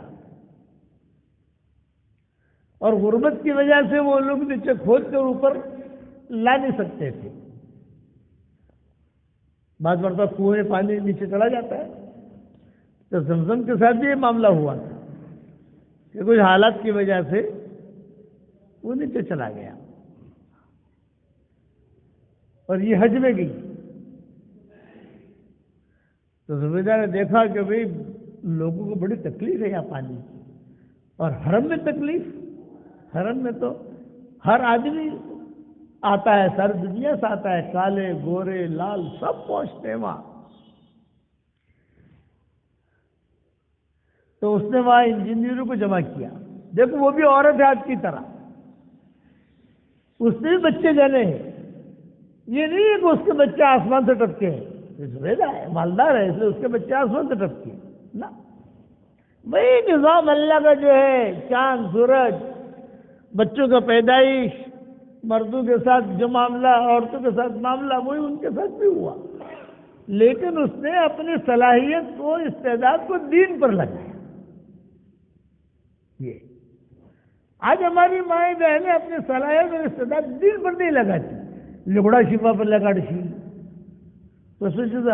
اور غربت کی وجہ سے وہ لوگ نیچے کھود کر اوپر لا نہیں سکتے تھے۔ بعض مرتبہ کنویں میں پانی نیچے چلا جاتا ہے، تو زمزم کے ساتھ بھی یہ معاملہ ہوا تھا کہ کچھ حالات کی وجہ سے وہ نیچے چلا گیا، اور یہ حج میں گئی۔ تو زبیدہ نے دیکھا کہ بھئی لوگوں کو بڑی تکلیف ہے یہاں پانی کی، اور حرم میں تکلیف، حرم میں تو ہر آدمی آتا ہے، ساری دنیا سے آتا ہے، کالے گورے لال سب پہنچتے ہیں وہاں۔ تو اس نے وہاں انجینئروں کو جمع کیا، دیکھو وہ بھی عورت ہے آپ کی طرح، اس نے بھی بچے جنے ہیں، یہ نہیں ہے کہ اس کے بچے آسمان سے ٹپکے ہیں، زبیدہ ہے، مالدار ہے، اس لیے اس کے بچے آسمان سے ٹپکے ہیں نا۔ وہی نظام اللہ کا جو ہے، چاند سورج، بچوں کا پیدائش، مردوں کے ساتھ جو معاملہ، عورتوں کے ساتھ معاملہ، وہی ان کے ساتھ بھی ہوا، لیکن اس نے اپنی صلاحیت کو، استعداد کو دین پر لگایا۔ یہ آج ہماری مائیں بہنیں اپنی صلاحیت اور استعداد دین پر نہیں لگاتی، لگڑا شفا پر لگاڑشی، تو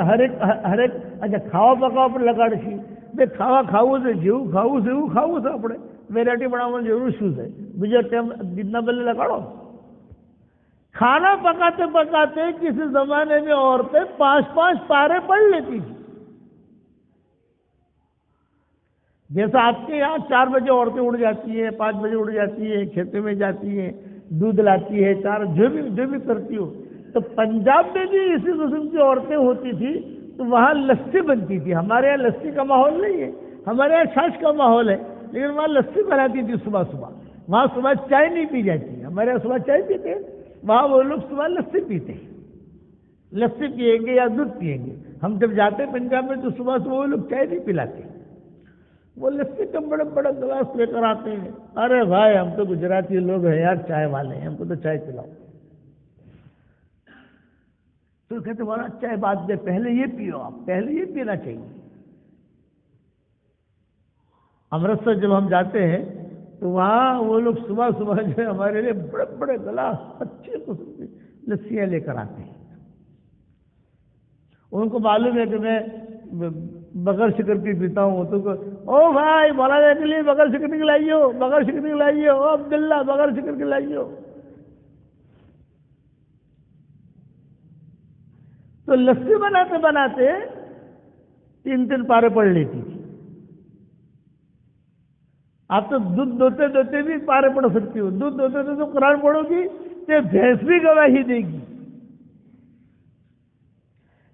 ہر ایک اچھا کھاوا پکاوا پر لگاڑشی، بے کھاوا کھاؤ سے جیو کھاؤ سے وہ کھاؤ سے اپنے ویرائٹی بنانا ضرور شوز ہے، مجھے ٹائم جتنا بلے لگاڑو۔ کھانا پکاتے پکاتے کسی زمانے میں عورتیں 5-5 پارے پڑھ لیتی تھی۔ جیسا آپ کے یہاں 4 بجے عورتیں اڑ جاتی ہیں، 5 بجے اڑ جاتی ہیں، کھیتوں میں جاتی ہیں، دودھ لاتی ہے، جو بھی کرتی ہو، تو پنجاب میں بھی اسی قسم کی عورتیں ہوتی تھی، تو وہاں لسی بنتی تھی۔ ہمارے یہاں لسی کا ماحول نہیں ہے، ہمارے یہاں چھاچھ کا ماحول ہے، لیکن وہاں لسی بناتی تھی صبح صبح۔ وہاں صبح چائے نہیں پی جاتی، ہمارے یہاں صبح چائے پیتے ہیں، وہاں وہ لوگ صبح لسی پیتے ہیں، لسی پیئیں گے یا دودھ پیئیں گے۔ ہم جب جاتے ہیں پنجاب میں تو صبح صبح وہ لوگ چائے نہیں پلاتے، وہ لسی کا بڑا بڑا گلاس لے کر آتے ہیں۔ ارے بھائی ہم تو گجراتی لوگ ہیں یار، چائے والے ہیں، ہم کو تو چائے پلاؤ۔ تو کہتے بڑا چائے بات دے، پہلے یہ پیو، آپ پہلے یہ پینا چاہیے۔ امرتسر جب ہم جاتے ہیں تو وہاں وہ لوگ صبح صبح جو ہے ہمارے لیے بڑے بڑے گلاس اچھے قسم کی لسیاں لے کر آتے ہیں۔ ان کو معلوم ہے کہ میں بغیر شکر کی پیتا ہوں، تو او بھائی مولانا کے لیے بغیر شکر کی لائیے، بغیر شکر کی لائیے، او عبداللہ بغیر شکر کی لائیے۔ تو لسی بناتے بناتے 3 پارے پڑھ لیتی تھی۔ آپ تو دودھ دوتے دوتے بھی پارے پڑھ سکتی ہو، دودھ دوتے دوتے قرآن پڑھو گی تو بھینس بھی گواہی دے گی،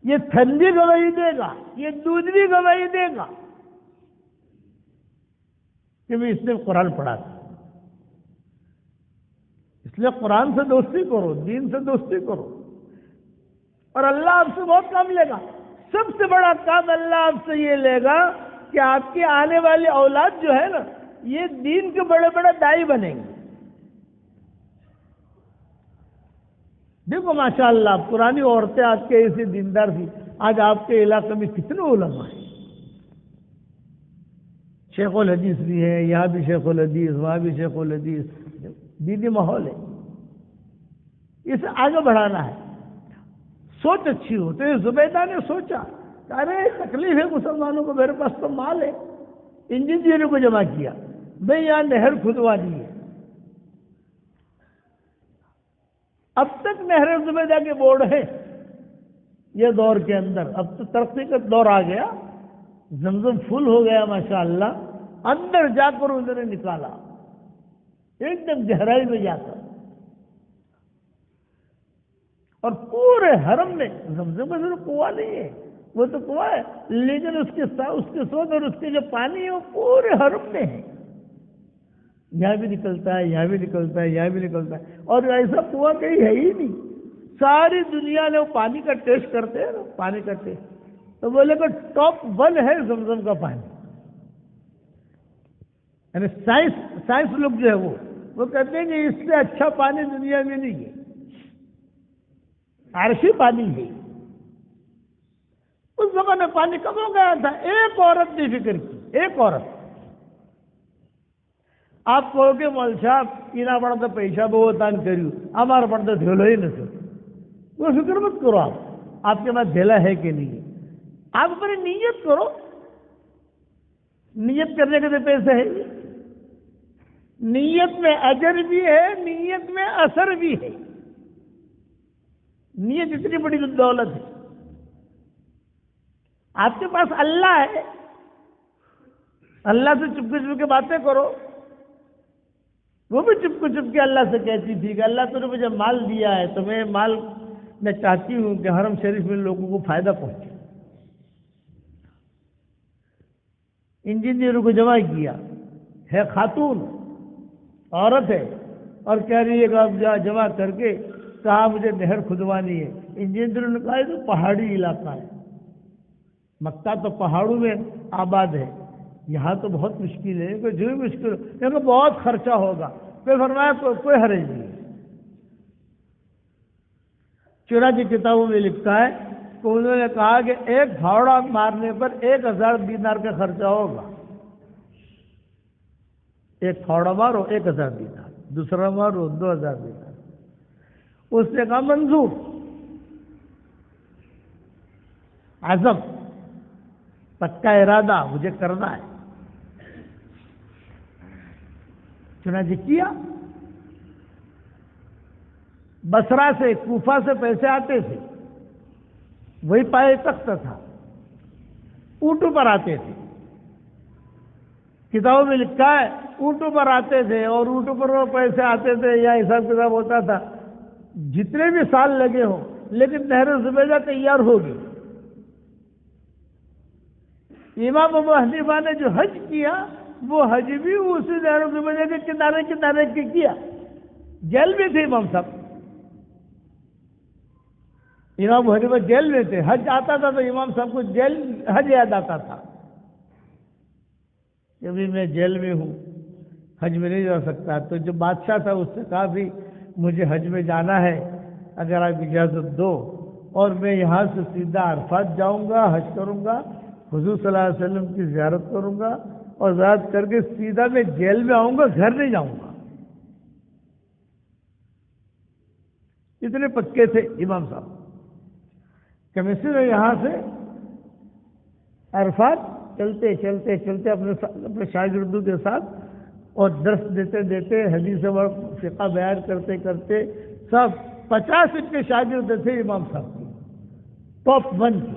یہ تھن بھی گواہی دے گا، یہ دودھ بھی گواہی دے گا کہ بھی اس نے قرآن پڑھا تھا۔ اس لیے قرآن سے دوستی کرو، دین سے دوستی کرو، اور اللہ آپ سے بہت کام لے گا۔ سب سے بڑا کام اللہ آپ سے یہ لے گا کہ آپ کی آنے والی اولاد جو ہے نا، یہ دین کے بڑے بڑے دائی بنیں گے۔ دیکھو ماشاءاللہ پرانی عورتیں آج کے ایسی دیندار تھی، آج آپ کے علاقے میں کتنے علماء ہیں، شیخ الحدیث بھی ہے، یہاں بھی شیخ الحدیث، وہاں بھی شیخ الحدیث، دینی ماحول ہے، اسے آگے بڑھانا ہے، سوچ اچھی ہو۔ تو یہ زبیدہ نے سوچا کہ ارے تکلیف ہے مسلمانوں کو، میرے پاس تو مال ہے، انجینئروں کو جمع کیا، میں یہاں نہر کھدوا دی ہے۔ اب تک نہر زبیدہ کے بورڈ ہیں یہ دور کے اندر، اب تو ترقی کا دور آ گیا، زمزم فل ہو گیا ماشاءاللہ، اندر جا کر انہوں نے نکالا ایک دم گہرائی میں جا کر، اور پورے حرم میں زمزم کا صرف کنواں نہیں ہے، وہ تو کنواں ہے لیکن اس کے ساتھ اور اس کے جو پانی ہے وہ پورے حرم میں ہے، یہاں بھی نکلتا ہے، یہاں بھی نکلتا ہے، یہاں بھی نکلتا ہے، اور ایسا کنواں کہیں ہے ہی نہیں، ساری دنیا نے وہ پانی کا ٹیسٹ کرتے ہیں نا، پانی کا ٹیسٹ، تو بولے کہ ٹاپ 1 ہے زمزم کا پانی، یعنی سائنس لوگ جو ہے وہ کہتے ہیں کہ اس سے اچھا پانی دنیا میں نہیں ہے، عرشی پانی ہے۔ اس وقت میں پانی کم ہو گیا تھا، ایک عورت نے فکر کی، ایک عورت، آپ کہو کہ مول صاحب اینا پڑتا پیسہ بہت دان کریو، ہمارا پڑتا دھیلو ہی نہ سکو، وہ فکر مت کرو، آپ کے پاس دھیلا ہے کہ نہیں ہے، آپ اپنی نیت کرو، نیت کرنے کے تو پیسے ہے، نیت میں اجر بھی ہے، نیت میں اثر بھی ہے، نیت اتنی بڑی دولت ہے۔ آپ کے پاس اللہ ہے، اللہ سے چپکے چپکے باتیں کرو، وہ بھی چپکے چپکے اللہ سے کہتی تھی کہ اللہ تو نے مجھے مال دیا ہے، تو میں چاہتی ہوں کہ حرم شریف میں لوگوں کو فائدہ پہنچے۔ انجینئروں کو جمع کیا، ہے خاتون، عورت ہے، اور کہہ رہی ہے کہ آپ جمع کر کے کہا مجھے نہر کھدوانی ہے۔ انجینئروں نے کہا یہ تو پہاڑی علاقہ ہے، مکہ تو پہاڑوں میں آباد ہے، یہاں تو بہت مشکل ہے، جو بھی مشکل ہے بہت خرچہ ہوگا، پھر فرمایا کوئی حرج نہیں۔ چنانچہ کتابوں میں لکھتا ہے کہ انہوں نے کہا کہ ایک پھاوڑا مارنے پر 1000 دینار کا خرچہ ہوگا، ایک پھاوڑا مارو 1000 دینار، دوسرا مارو 2000 دینار۔ اس نے کہا منظور، عزم، پکا ارادہ، مجھے کرنا ہے۔ چنانچہ کیا، بصرہ سے کوفہ سے پیسے آتے تھے، وہی پائے تخت تھا، اونٹوں پر آتے تھے، کتابوں میں لکھا ہے اونٹوں پر آتے تھے، اور اونٹوں پر وہ پیسے آتے تھے، یا حساب کتاب ہوتا تھا جتنے بھی سال لگے ہوں، لیکن نہر زبیدہ تیار ہوگی۔ امام ابو حنیفہ نے جو حج کیا وہ حج بھی اسی نہر زبیدہ کے کنارے کے کیا، جیل میں تھے امام صاحب، امام ابو حنیفہ جیل میں تھے، حج آتا تھا تو امام صاحب کو حج یاد آتا تھا کہ بھی میں جیل میں ہوں، حج میں نہیں جا سکتا، تو جو بادشاہ تھا اس سے کہا بھی مجھے حج میں جانا ہے، اگر آپ اجازت دو، اور میں یہاں سے سیدھا عرفات جاؤں گا، حج کروں گا، حضور صلی اللہ علیہ وسلم کی زیارت کروں گا، اور زیارت کر کے سیدھا میں جیل میں آؤں گا، گھر نہیں جاؤں گا۔ اتنے پکے تھے امام صاحب کہ میں صرف یہاں سے عرفات چلتے اپنے شاگردوں کے ساتھ، اور درس دیتے حدیث و فقہ بیان کرتے سب 50 ان کے شاگرد تھے امام صاحب کی، ٹاپ 1 کی۔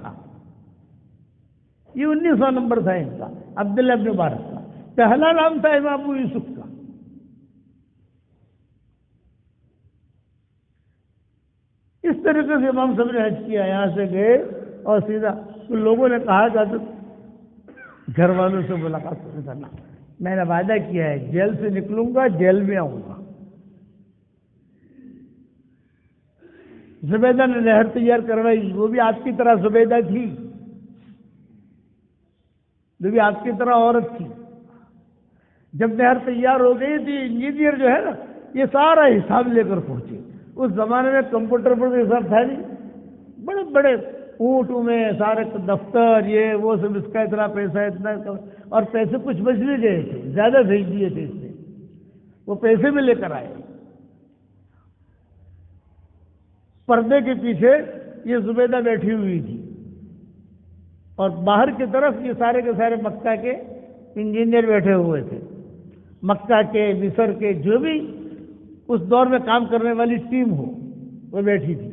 تھا، یہ 19واں نمبر تھا ان کا، عبداللہ ابن مبارک کا۔ پہلا نام تھا امام ابو یوسف کا۔ اس طریقے سے امام صاحب نے حج کیا، یہاں سے گئے اور سیدھا، تو لوگوں نے کہا کہ گھر والوں سے ملاقات کرنا، میں نے وعدہ کیا ہے جیل سے نکلوں گا جیل میں آؤں گا۔ زبیدہ نے نہر تیار کروائی، وہ بھی آپ کی طرح زبیدہ تھی، وہ بھی آپ کی طرح عورت تھی۔ جب نہر تیار ہو گئی تھی، انجینئر جو ہے نا یہ سارا حساب لے کر پہنچے. اس زمانے میں کمپیوٹر پر تو حساب تھا نہیں. بڑے بڑے اونٹوں میں سارے دفتر یہ وہ سب، اس کا اتنا پیسہ اتنا، اور پیسے کچھ بچ بھی گئے تھے، زیادہ بھیج دیے تھے اس نے. وہ پیسے بھی لے کر آئے. پردے کے پیچھے یہ زبیدہ بیٹھی ہوئی تھی، اور باہر کی طرف یہ سارے کے سارے مکہ کے انجینئر بیٹھے ہوئے تھے. مکہ کے، مصر کے، جو بھی اس دور میں کام کرنے والی ٹیم ہو وہ بیٹھی تھی.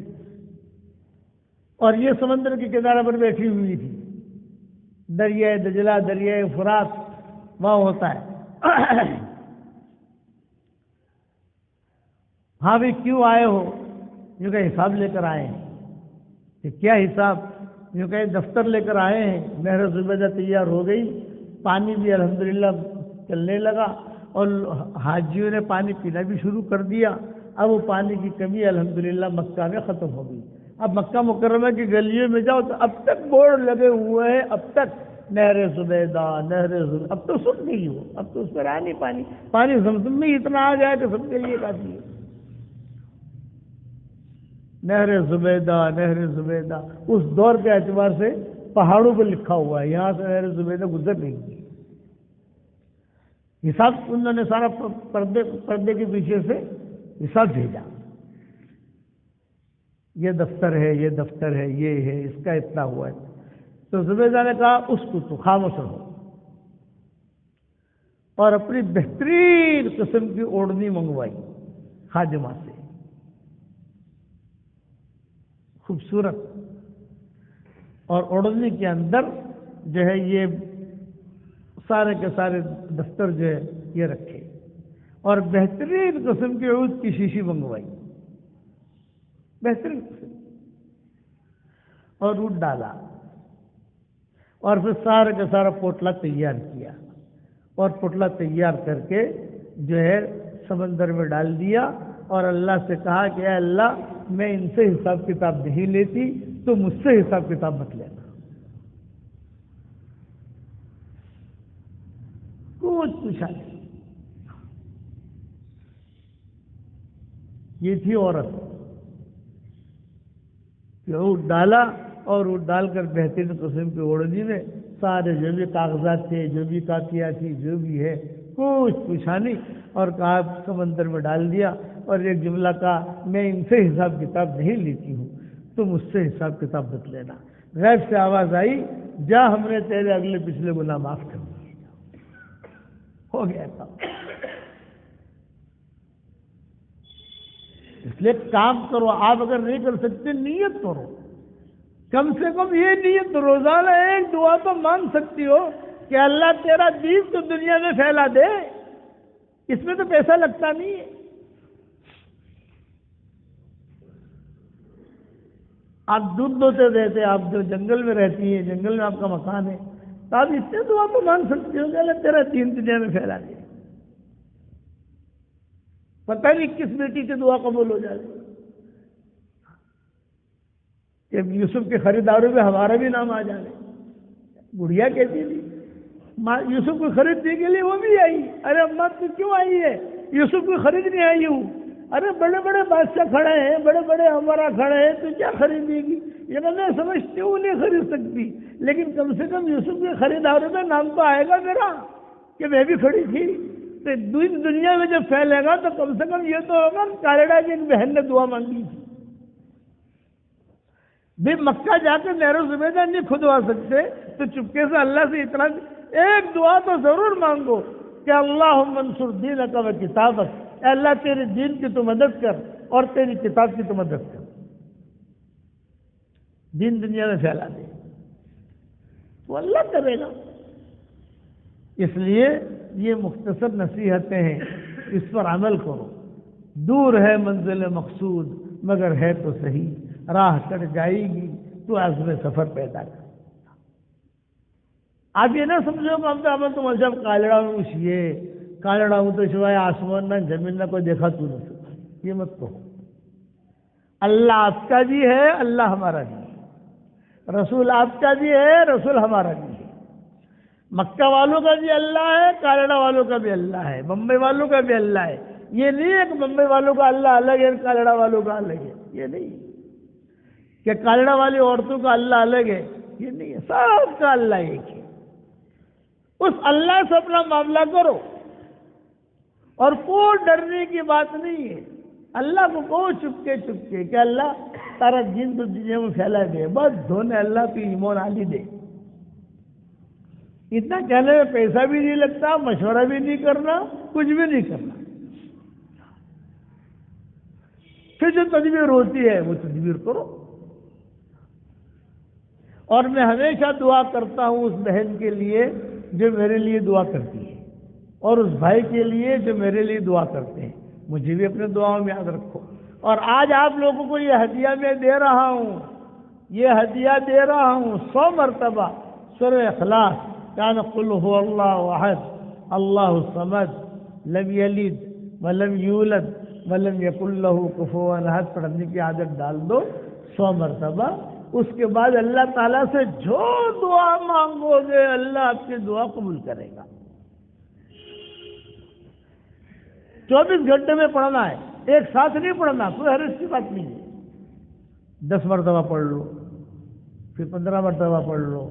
اور یہ سمندر کے کنارے پر بیٹھی ہوئی تھی. دریائے دجلہ، دریائے فرات وہاں ہوتا ہے. ہاں بھی کیوں آئے ہو؟ یوں کہ حساب لے کر آئے ہیں. کہ کیا حساب؟ یوں کہ دفتر لے کر آئے ہیں. مہر زبیدہ تیار ہو گئی، پانی بھی الحمدللہ چلنے لگا، اور حاجیوں نے پانی پینا بھی شروع کر دیا. اب وہ پانی کی کمی الحمدللہ مکہ میں ختم ہو گئی. اب مکہ مکرمہ کی گلیوں میں جاؤ تو اب تک بورڈ لگے ہوئے ہیں، اب تک نہر زبیدہ، نہر زبیدہ. اب تو سن نہیں ہو، اب تو اس پر آ نہیں پانی. پانی زمزم میں اتنا آ جائے کہ سب کے لیے کافی ہے. نہر زبیدہ، نہر زبیدہ اس دور کے اعتبار سے پہاڑوں پر لکھا ہوا ہے، یہاں سے نہر زبیدہ گزر نہیں گئی. حساب انہوں نے سارا پردے کے پیچھے سے حساب بھیجا. یہ دفتر ہے، یہ دفتر ہے، یہ ہے، اس کا اتنا ہوا ہے. تو زبیدہ نے کہا اس کو تو خاموش رہو، اور اپنی بہترین قسم کی اوڑھنی منگوائی خادمہ سے، خوبصورت. اور اوڑھنی کے اندر جو ہے یہ سارے کے سارے دفتر جو ہے یہ رکھے، اور بہترین قسم کی عود کی شیشی منگوائی، بہترین قسم، اور عود ڈالا. اور پھر سارے کا سارا پوٹلا تیار کیا، اور پوٹلا تیار کر کے جو ہے سمندر میں ڈال دیا. اور اللہ سے کہا کہ اے اللہ، میں ان سے حساب کتاب نہیں لیتی، تو مجھ سے حساب کتاب مت لینا. کچھ پوچھا نہیں. یہ تھی عورت کہ اونٹ ڈالا، اور اونٹ ڈال کر بہترین قسم کی اوڑھنی میں سارے جو بھی کاغذات تھے، جو بھی کاپیاں تھی، جو بھی ہے، کچھ پوچھا نہیں، اور کہا سمندر میں ڈال دیا. اور ایک جملہ کہا، میں ان سے حساب کتاب نہیں لیتی ہوں، تو مجھ سے حساب کتاب مت لینا. غیب سے آواز آئی، جا، ہم نے تیرے اگلے پچھلے گناہ معاف کر دیے. ہو گیا کام. اس لیے کام کرو. آپ اگر نہیں کر سکتے نیت کرو، کم سے کم یہ نیت روزانہ ایک دعا تو مانگ سکتی ہو کہ اللہ تیرا دین تو دنیا میں پھیلا دے. اس میں تو پیسہ لگتا نہیں ہے. آپ دودھ دوتے رہتے، آپ جو جنگل میں رہتی ہیں، جنگل میں آپ کا مکان ہے، تو آپ اتنے دعا تو مانگ سکتے ہو کہ اللہ تیرا دین دنیا میں پھیلا دے. پتہ نہیں کس بیٹی کی دعا قبول ہو جائے. کہ یوسف کے خریداروں میں ہمارا بھی نام آ جائے. بڑھیا کہتی تھی یوسف کو خریدنے کے لیے وہ بھی آئی. ارے اماں تو کیوں آئی ہے؟ یوسف کو خریدنے آئی ہوں. ارے بڑے بڑے بادشاہ کھڑے ہیں، بڑے بڑے ہمارا کھڑے ہیں، تو کیا خریدے گی؟ یہ میں سمجھتی ہوں نہیں خرید سکتی، لیکن کم سے کم یوسف کے خریداروں میں نام تو آئے گا میرا کہ میں بھی کھڑی تھی. تو دنیا میں جب پھیلے گا تو کم سے کم یہ تو ہوگا کانیڈا کی ایک بہن نے دعا مانگی تھی. بھی مکہ جا کے نہر زبیدہ نہیں کھدوا سکتے تو چپکے سے اللہ سے اتنا ایک دعا تو ضرور مانگو کہ اللہم انصر دینک و کتابک، اے اللہ تیرے دین کی تو مدد کر اور تیری کتاب کی تو مدد کر. دین دنیا میں پھیلا دے تو اللہ کرے گا. اس لیے یہ مختصر نصیحتیں ہیں، اس پر عمل کرو. دور ہے منزل مقصود مگر ہے تو صحیح، راہ کٹ جائے گی تو عزم سفر پیدا کر. آپ یہ نہ سمجھو کہ ہم تو عمل تو مذہب کالڑا ہوں یہ کالڑا ہوں تو سوائے آسمان نہ زمین نہ کوئی دیکھا تو نہ سکتا. یہ مت کہو. اللہ آپ کا بھی ہے، اللہ ہمارا بھی ہے. رسول آپ کا بھی ہے، رسول ہمارا بھی ہے. مکہ والوں کا بھی اللہ ہے، کانیڈا والوں کا بھی اللہ ہے، بمبئی والوں کا بھی اللہ ہے. یہ نہیں ہے کہ بمبئی والوں کا اللہ الگ ہے کالڑا والوں کا الگ ہے، یہ نہیں کہ کالڑا والی عورتوں کا اللہ الگ ہے، یہ نہیں ہے، سب کا اللہ ایک ہے۔ اس اللہ سے اپنا معاملہ کرو اور کوئی ڈرنے کی بات نہیں ہے۔ اللہ کو کہو چپکے کہ اللہ تارا دین تو دنیا میں پھیلا دے، بس دھونے اللہ کی ایمان علی دے۔ اتنا کہنے میں پیسہ بھی نہیں لگتا، مشورہ بھی نہیں کرنا، کچھ بھی نہیں کرنا۔ پھر جو تدبیر ہوتی ہے وہ تدبیر کرو۔ اور میں ہمیشہ دعا کرتا ہوں اس بہن کے لیے جو میرے لیے دعا کرتی ہے، اور اس بھائی کے لیے جو میرے لیے دعا کرتے ہیں، مجھے بھی اپنے دعاؤں میں یاد رکھو۔ اور آج آپ لوگوں کو یہ ہدیہ میں دے رہا ہوں، یہ ہدیہ دے رہا ہوں 100 مرتبہ سورہ اخلاص، کان قل هو اللہ احد اللہ الصمد لم یلد ولم یولد ولم یکن له کفوا احد پڑھنے کی عادت ڈال دو 100 مرتبہ۔ اس کے بعد اللہ تعالیٰ سے جو دعا مانگو گے اللہ آپ کی دعا قبول کرے گا۔ 24 گھنٹے میں پڑھنا ہے، ایک ساتھ نہیں پڑھنا، کوئی حرج کی بات نہیں ہے۔ 10 مرتبہ پڑھ لو، پھر 15 مرتبہ پڑھ لو،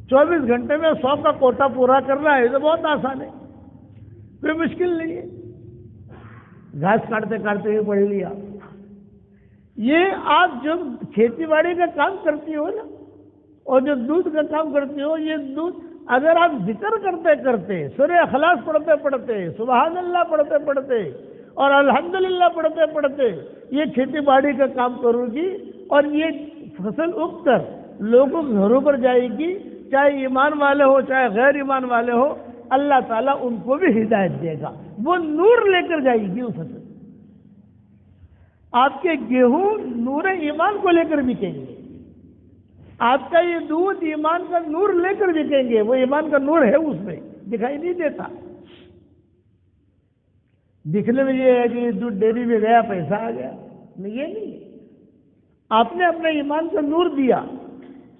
24 گھنٹے میں 100 کا کوٹا پورا کرنا ہے، تو بہت آسان ہے، کوئی مشکل نہیں ہے۔ گھاس کاٹتے کاٹتے ہی پڑھ لیا۔ یہ آپ جو کھیتی باڑی کا کام کرتی ہو نا، اور جو دودھ کا کام کرتی ہو، یہ دودھ اگر آپ ذکر کرتے کرتے سورہ اخلاص پڑھتے پڑھتے سبحان اللہ پڑھتے پڑھتے اور الحمدللہ پڑھتے پڑھتے یہ کھیتی باڑی کا کام کرو گی، اور یہ فصل اگ کر لوگوں کے گھروں پر جائے گی، چاہے ایمان والے ہو چاہے غیر ایمان والے ہو، اللہ تعالیٰ ان کو بھی ہدایت دے گا، وہ نور لے کر جائے گی وہ فصل۔ آپ کے گیہوں نور ایمان کو لے کر بکیں گے، آپ کا یہ دودھ ایمان کا نور لے کر بکیں گے، وہ ایمان کا نور ہے اس میں، دکھائی نہیں دیتا۔ دکھنے میں یہ ہے کہ یہ دودھ ڈیری میں گیا پیسہ آ گیا، یہ نہیں ہے۔ آپ نے اپنے ایمان کا نور دیا،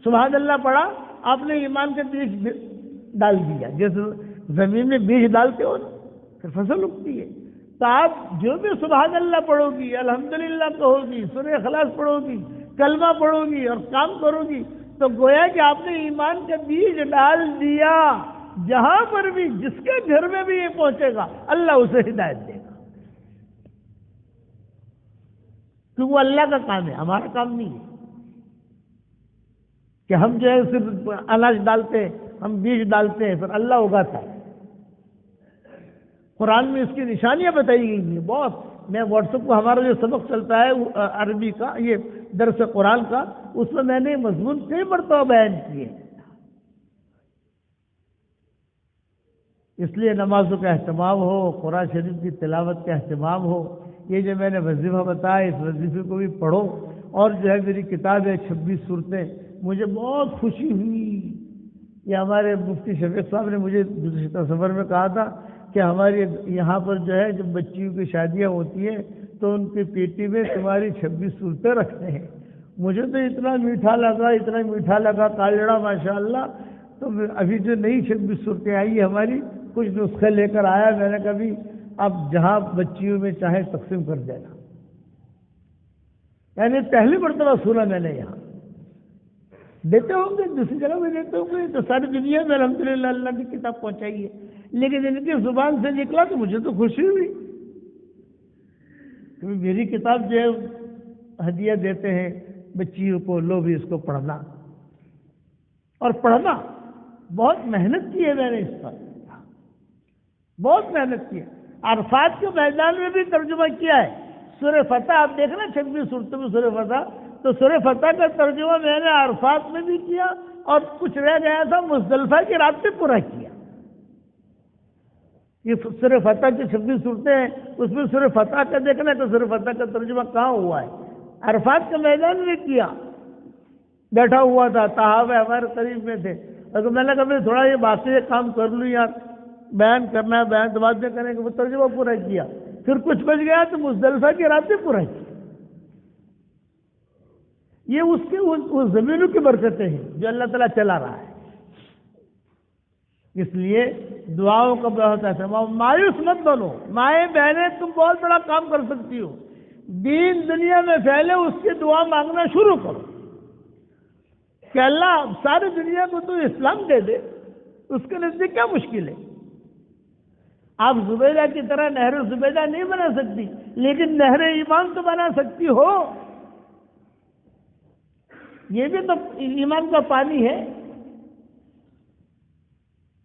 سبحان اللہ پڑھا، آپ نے ایمان کے بیج ڈال دیا، جیسے زمین میں بیج ڈالتے ہو نا پھر فصل اگتی ہے۔ تو آپ جو بھی سبحان اللہ پڑھو گی، الحمدللہ کہو گی، سورہ اخلاص پڑھو گی، کلمہ پڑھو گی اور کام کرو گی، تو گویا کہ آپ نے ایمان کا بیج ڈال دیا۔ جہاں پر بھی جس کے گھر میں بھی یہ پہنچے گا اللہ اسے ہدایت دے گا، کیونکہ وہ اللہ کا کام ہے، ہمارا کام نہیں ہے کہ ہم جو ہے صرف اناج ڈالتے ہیں، ہم بیج ڈالتے ہیں پھر اللہ اگاتا ہے۔ قرآن میں اس کی نشانیاں بتائی گئی ہیں بہت۔ میں واٹس ایپ کو ہمارا جو سبق چلتا ہے عربی کا، یہ درس قرآن کا، اس میں میں نے مضمون کئی مرتبہ بیان کیے۔ اس لیے نمازوں کا اہتمام ہو، قرآن شریف کی تلاوت کا اہتمام ہو۔ یہ جو میں نے وظیفہ بتایا، اس وظیفے کو بھی پڑھو، اور جو ہے میری کتاب ہے 26 صورتیں، مجھے بہت خوشی ہوئی۔ یہ ہمارے مفتی شفیق صاحب نے مجھے گزشتہ سفر میں کہا تھا کہ ہمارے یہاں پر جو ہے جب بچیوں کی شادیاں ہوتی ہیں تو ان کی پیٹی میں تمہاری 26 صورتیں رکھتے ہیں۔ مجھے تو اتنا میٹھا لگا کالڑا ماشاءاللہ۔ تو ابھی جو نئی 26 صورتیں آئی ہماری، کچھ نسخے لے کر آیا، میں نے کبھی اب جہاں بچیوں میں چاہے تقسیم کر دینا، یعنی پہلی مرتبہ سنا میں نے۔ یہاں دیتے ہوں گے، دوسری جگہ میں دیتے ہوں گے، تو ساری دنیا میں الحمدللہ اللہ کی کتاب پہنچائی ہے، لیکن ان کی زبان سے نکلا تو مجھے تو خوشی ہوئی کہ میری کتاب جو ہے ہدیہ دیتے ہیں بچیوں کو، لو بھی اس کو پڑھنا اور پڑھنا۔ بہت محنت کی ہے میں نے اس پر، بہت محنت کی ہے۔ عرفات کے میدان میں بھی ترجمہ کیا ہے سورہ فتح، آپ دیکھنا 26 صورتوں میں سورہ فتح، تو سورہ فتح کا ترجمہ میں نے عرفات میں بھی کیا، اور کچھ رہ گیا تھا مزدلفہ کی رات میں پورا کیا۔ یہ سورہ فتح کی 26 صورتیں ہیں، اس میں سورہ فتح کا دیکھنا ہے تو سورہ فتح کا ترجمہ کہاں ہوا ہے؟ عرفات کے میدان میں کیا، بیٹھا ہوا تھا، صحابہ ہمارے قریب میں تھے، اگر میں نے کہا تھوڑا یہ باقی کام کر لوں یار، بیان کرنا ہے، بیان تو بعد میں کریں گے، وہ ترجمہ پورا کیا۔ پھر کچھ بچ گیا تو مزدلفہ کی رات میں پورا کیا۔ یہ اس کے اس زمینوں کی برکتیں ہیں جو اللہ تعالیٰ چلا رہا ہے۔ اس لیے دعاؤں کا بہت اہتمام. مایوس مت بنو. مائیں بہنیں تم بہت بڑا کام کر سکتی ہو. دین دنیا میں پھیلے اس کی دعا مانگنا شروع کرو کہ اللہ ساری دنیا کو تو اسلام دے دے. اس کے نزدیک کیا مشکل ہے؟ آپ زبیدہ کی طرح نہر زبیدہ نہیں بنا سکتی، لیکن نہر ایمان تو بنا سکتی ہو. یہ بھی تو ایمان کا پانی ہے.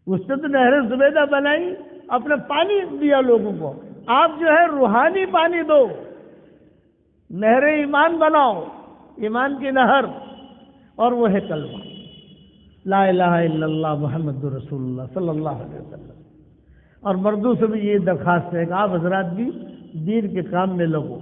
اس سے تو نہر زبیدہ بنائی، اپنا پانی دیا لوگوں کو. آپ جو ہے روحانی پانی دو، نہر ایمان بناؤ، ایمان کی نہر، اور وہ ہے کلمہ لا الہ الا اللہ محمد رسول اللہ صلی اللہ علیہ وسلم. اور مردوں سے بھی یہ درخواست ہے کہ آپ حضرات بھی دین کے کام میں لگو.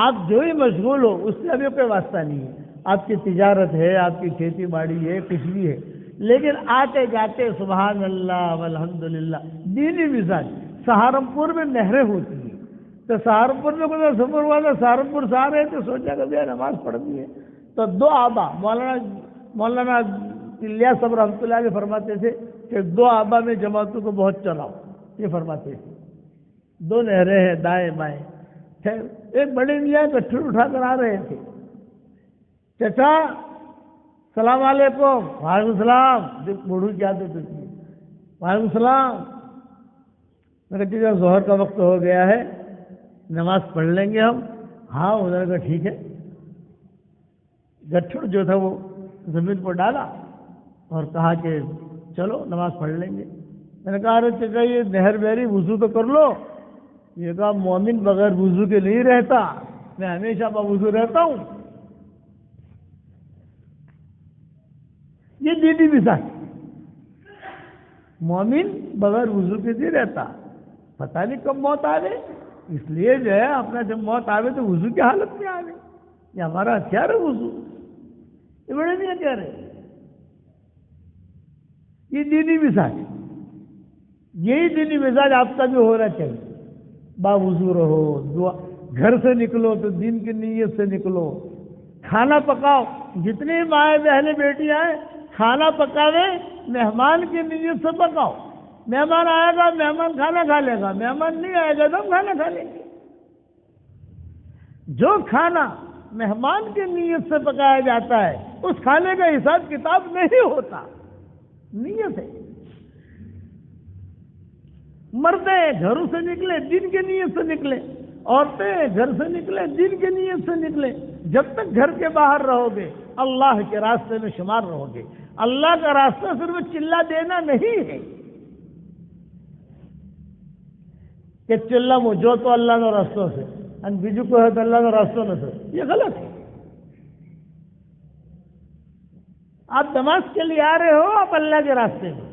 آپ جو ہی مشغول ہو اس سے ابھی کوئی واسطہ نہیں ہے. آپ کی تجارت ہے، آپ کی کھیتی باڑی ہے، کچھ بھی ہے، لیکن آتے جاتے سبحان اللہ والحمدللہ دینی مزاج. سہارنپور میں نہریں ہوتی ہیں، تو سہارنپور میں کوئی سفر ہوا تھا، سہارنپور سے آ رہے تھے، سوچا کہ نماز پڑھنی ہے، تو دو آبا مولانا الیاس صاحب رحمۃ اللہ علیہ فرماتے تھے کہ دو آبا میں جماعتوں کو بہت چلاؤ. یہ فرماتے تھے. دو نہریں ہیں دائیں بائیں. ایک بڑے میاں گٹھڑ اٹھا کر آ رہے تھے. چچا السلام علیکم. وعلیکم السلام. بوڑھو کیا دیتے تھے. وعلیکم السلام. میں کہتے ہیں ظہر کا وقت ہو گیا ہے، نماز پڑھ لیں گے ہم. ہاں انہوں نے کہا ٹھیک ہے. گٹھڑ جو تھا وہ زمین پر ڈالا اور کہا کہ چلو نماز پڑھ لیں گے. میں نے کہا ارے چچا یہ نہر بہری وضو تو کر لو. یہ کہا مومن بغیر وضو کے نہیں رہتا، میں ہمیشہ باوضو رہتا ہوں. یہ دینی مثال. مومن بغیر وضو کے نہیں رہتا. پتہ نہیں کب موت آوے، اس لیے جو ہے اپنا جب موت آوے تو وضو کی حالت میں آوے. یہ ہمارا ہتھیار ہے وضو. یہ بڑے نہیں ہتھیار ہے. یہ دینی مزاج، یہی دینی مزاج آپ کا بھی ہونا چاہیے. باوضو رہو، دعا. گھر سے نکلو تو دین کی نیت سے نکلو. کھانا پکاؤ، جتنی مائیں بہنیں بیٹیاں ہیں کھانا پکاوے مہمان کی نیت سے پکاؤ. مہمان آئے گا مہمان کھانا کھا لے گا، مہمان نہیں آئے گا تو ہم کھانا کھا لیں گے. جو کھانا مہمان کی نیت سے پکایا جاتا ہے اس کھانے کا حساب کتاب نہیں ہوتا، نیت ہے. مردیں گھروں سے نکلے دین کی نیت سے نکلے، عورتیں گھر سے نکلے دین کی نیت سے نکلے. جب تک گھر کے باہر رہو گے اللہ کے راستے میں شمار رہو گے. اللہ کا راستہ صرف چلا دینا نہیں ہے کہ چلا مجھو تو اللہ نے راستوں سے ان بیجو کو ہے تو اللہ نے راستوں میں سے. یہ غلط ہے. آپ نماز کے لیے آ رہے ہو، آپ اللہ کے راستے میں.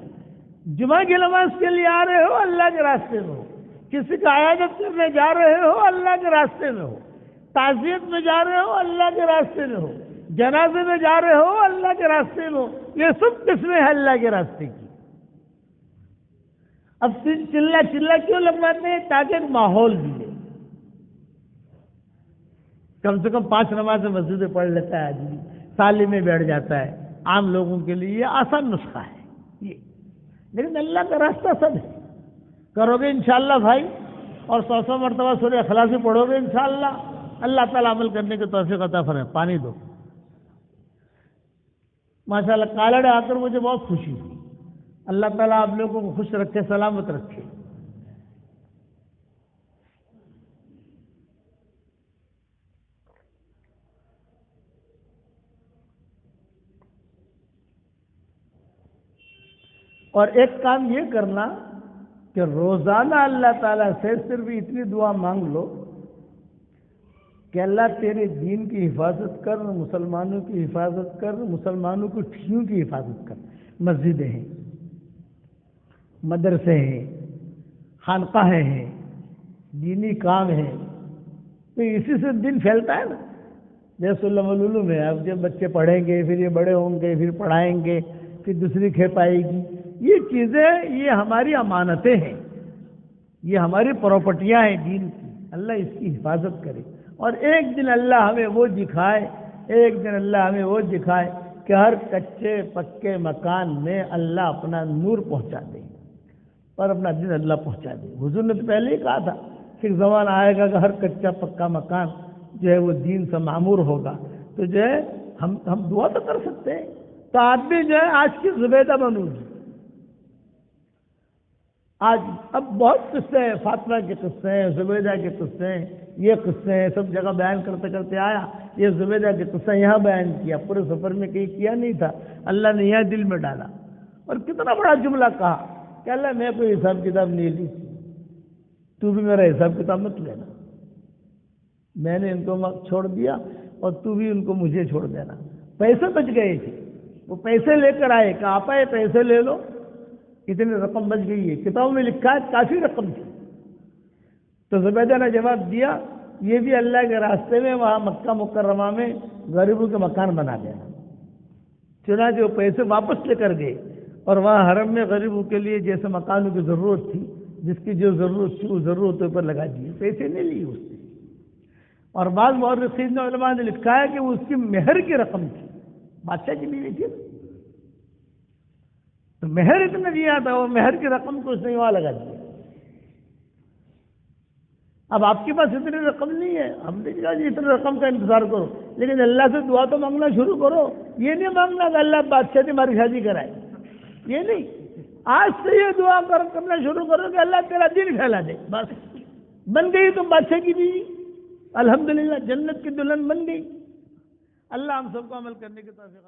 جمعہ کی نماز کے لیے آ رہے ہو، اللہ کے راستے میں ہو. کسی کا عیادت کرنے جا رہے ہو، اللہ کے راستے میں ہو. تعزیت میں جا رہے ہو، اللہ کے راستے میں ہو. جنازے میں جا رہے ہو، اللہ کے راستے میں ہو. یہ سب قسمیں ہیں اللہ کے راستے کی. اب چلا کیوں لگواتے ہیں؟ تاکہ ایک ماحول ملے. کم سے کم 5 نمازیں مسجد میں پڑھ لیتا ہے آدمی، سالی میں بیٹھ جاتا ہے. عام لوگوں کے لیے یہ آسان نسخہ ہے یہ، لیکن اللہ کا راستہ سب ہے. کرو گے انشاءاللہ بھائی، اور 100 مرتبہ سورہ اخلاص بھی پڑھو گے انشاءاللہ. اللہ تعالیٰ عمل کرنے کی توفیق عطا فرمائے. پانی دو. ماشاءاللہ کالڑے آ کر مجھے بہت خوشی ہوئی. اللہ تعالیٰ آپ لوگوں کو خوش رکھے، سلامت رکھے. اور ایک کام یہ کرنا کہ روزانہ اللہ تعالیٰ سے صرف اتنی دعا مانگ لو کہ اللہ تیرے دین کی حفاظت کر، مسلمانوں کی حفاظت کر، مسلمانوں کی ٹھیوں کی حفاظت کر. مسجدیں ہیں، مدرسے ہیں، خانقاہیں ہیں، دینی کام ہیں، تو اسی سے دین پھیلتا ہے نا. جیسے علوم ہے، اب جب بچے پڑھیں گے پھر یہ بڑے ہوں گے، پھر پڑھائیں گے، پھر دوسری کھیپ آئے گی. یہ چیزیں یہ ہماری امانتیں ہیں، یہ ہماری پراپرٹیاں ہیں دین کی. اللہ اس کی حفاظت کرے. اور ایک دن اللہ ہمیں وہ دکھائے، ایک دن اللہ ہمیں وہ دکھائے کہ ہر کچے پکے مکان میں اللہ اپنا نور پہنچا دے. اور اپنا دین اللہ پہنچا دے. حضور نے تو پہلے ہی کہا تھا کہ ایک زمانہ آئے گا کہ ہر کچا پکا مکان جو ہے وہ دین سے معمور ہوگا. تو جو ہے ہم دعا تو کر سکتے ہیں. تو آدمی جو ہے آج کی زبیدہ بنو گی. آج اب بہت قصے ہیں، فاطمہ کے قصے ہیں، زبیدہ کے قصے ہیں، یہ قصے ہیں، سب جگہ بیان کرتے کرتے آیا. یہ زبیدہ کے قصہ یہاں بیان کیا، پورے سفر میں کہیں کیا نہیں تھا، اللہ نے یہاں دل میں ڈالا. اور کتنا بڑا جملہ کہا کہ اللہ میں کوئی حساب کتاب نہیں لی، تو بھی میرا حساب کتاب مت لینا. میں نے ان کو چھوڑ دیا اور تو بھی ان کو مجھے چھوڑ دینا. پیسے بچ گئے تھے، وہ پیسے لے کر آئے کہ آپا یہ پیسے لے لو، اتنی رقم بچ گئی ہے. کتابوں میں لکھا ہے کافی رقم تھی. تو زبیدہ نے جواب دیا یہ بھی اللہ کے راستے میں وہاں مکہ مکرمہ میں غریبوں کے مکان بنا دینا. چنانچہ وہ پیسے واپس لے کر گئے اور وہاں حرم میں غریبوں کے لیے جیسے مکانوں کی ضرورت تھی، جس کی جو ضرورت تھی وہ ضرورتوں پر لگا دیے. پیسے نہیں لیے اس سے. اور بعض مورخین علماء نے لکھا ہے کہ وہ اس کی مہر کی رقم تھی، بادشاہ کی بیوی تھی، تو مہر اتنا دیا تھا، وہ مہر کی رقم کو اس نے وہاں لگا دیا. اب آپ کے پاس اتنی رقم نہیں ہے، ہم نے کہا جی اتنی رقم کا انتظار کرو، لیکن اللہ سے دعا تو مانگنا شروع کرو. یہ نہیں مانگنا کہ اللہ بادشاہ سے ہماری شادی کرائے، یہ نہیں. آج سے یہ دعا کرنا شروع کرو کہ اللہ تیرا دین پھیلا دے. بس بن گئی تم بادشاہ کی بیوی، الحمدللہ جنت کی دلہن بن گئی. اللہ ہم سب کو عمل کرنے کی توفیق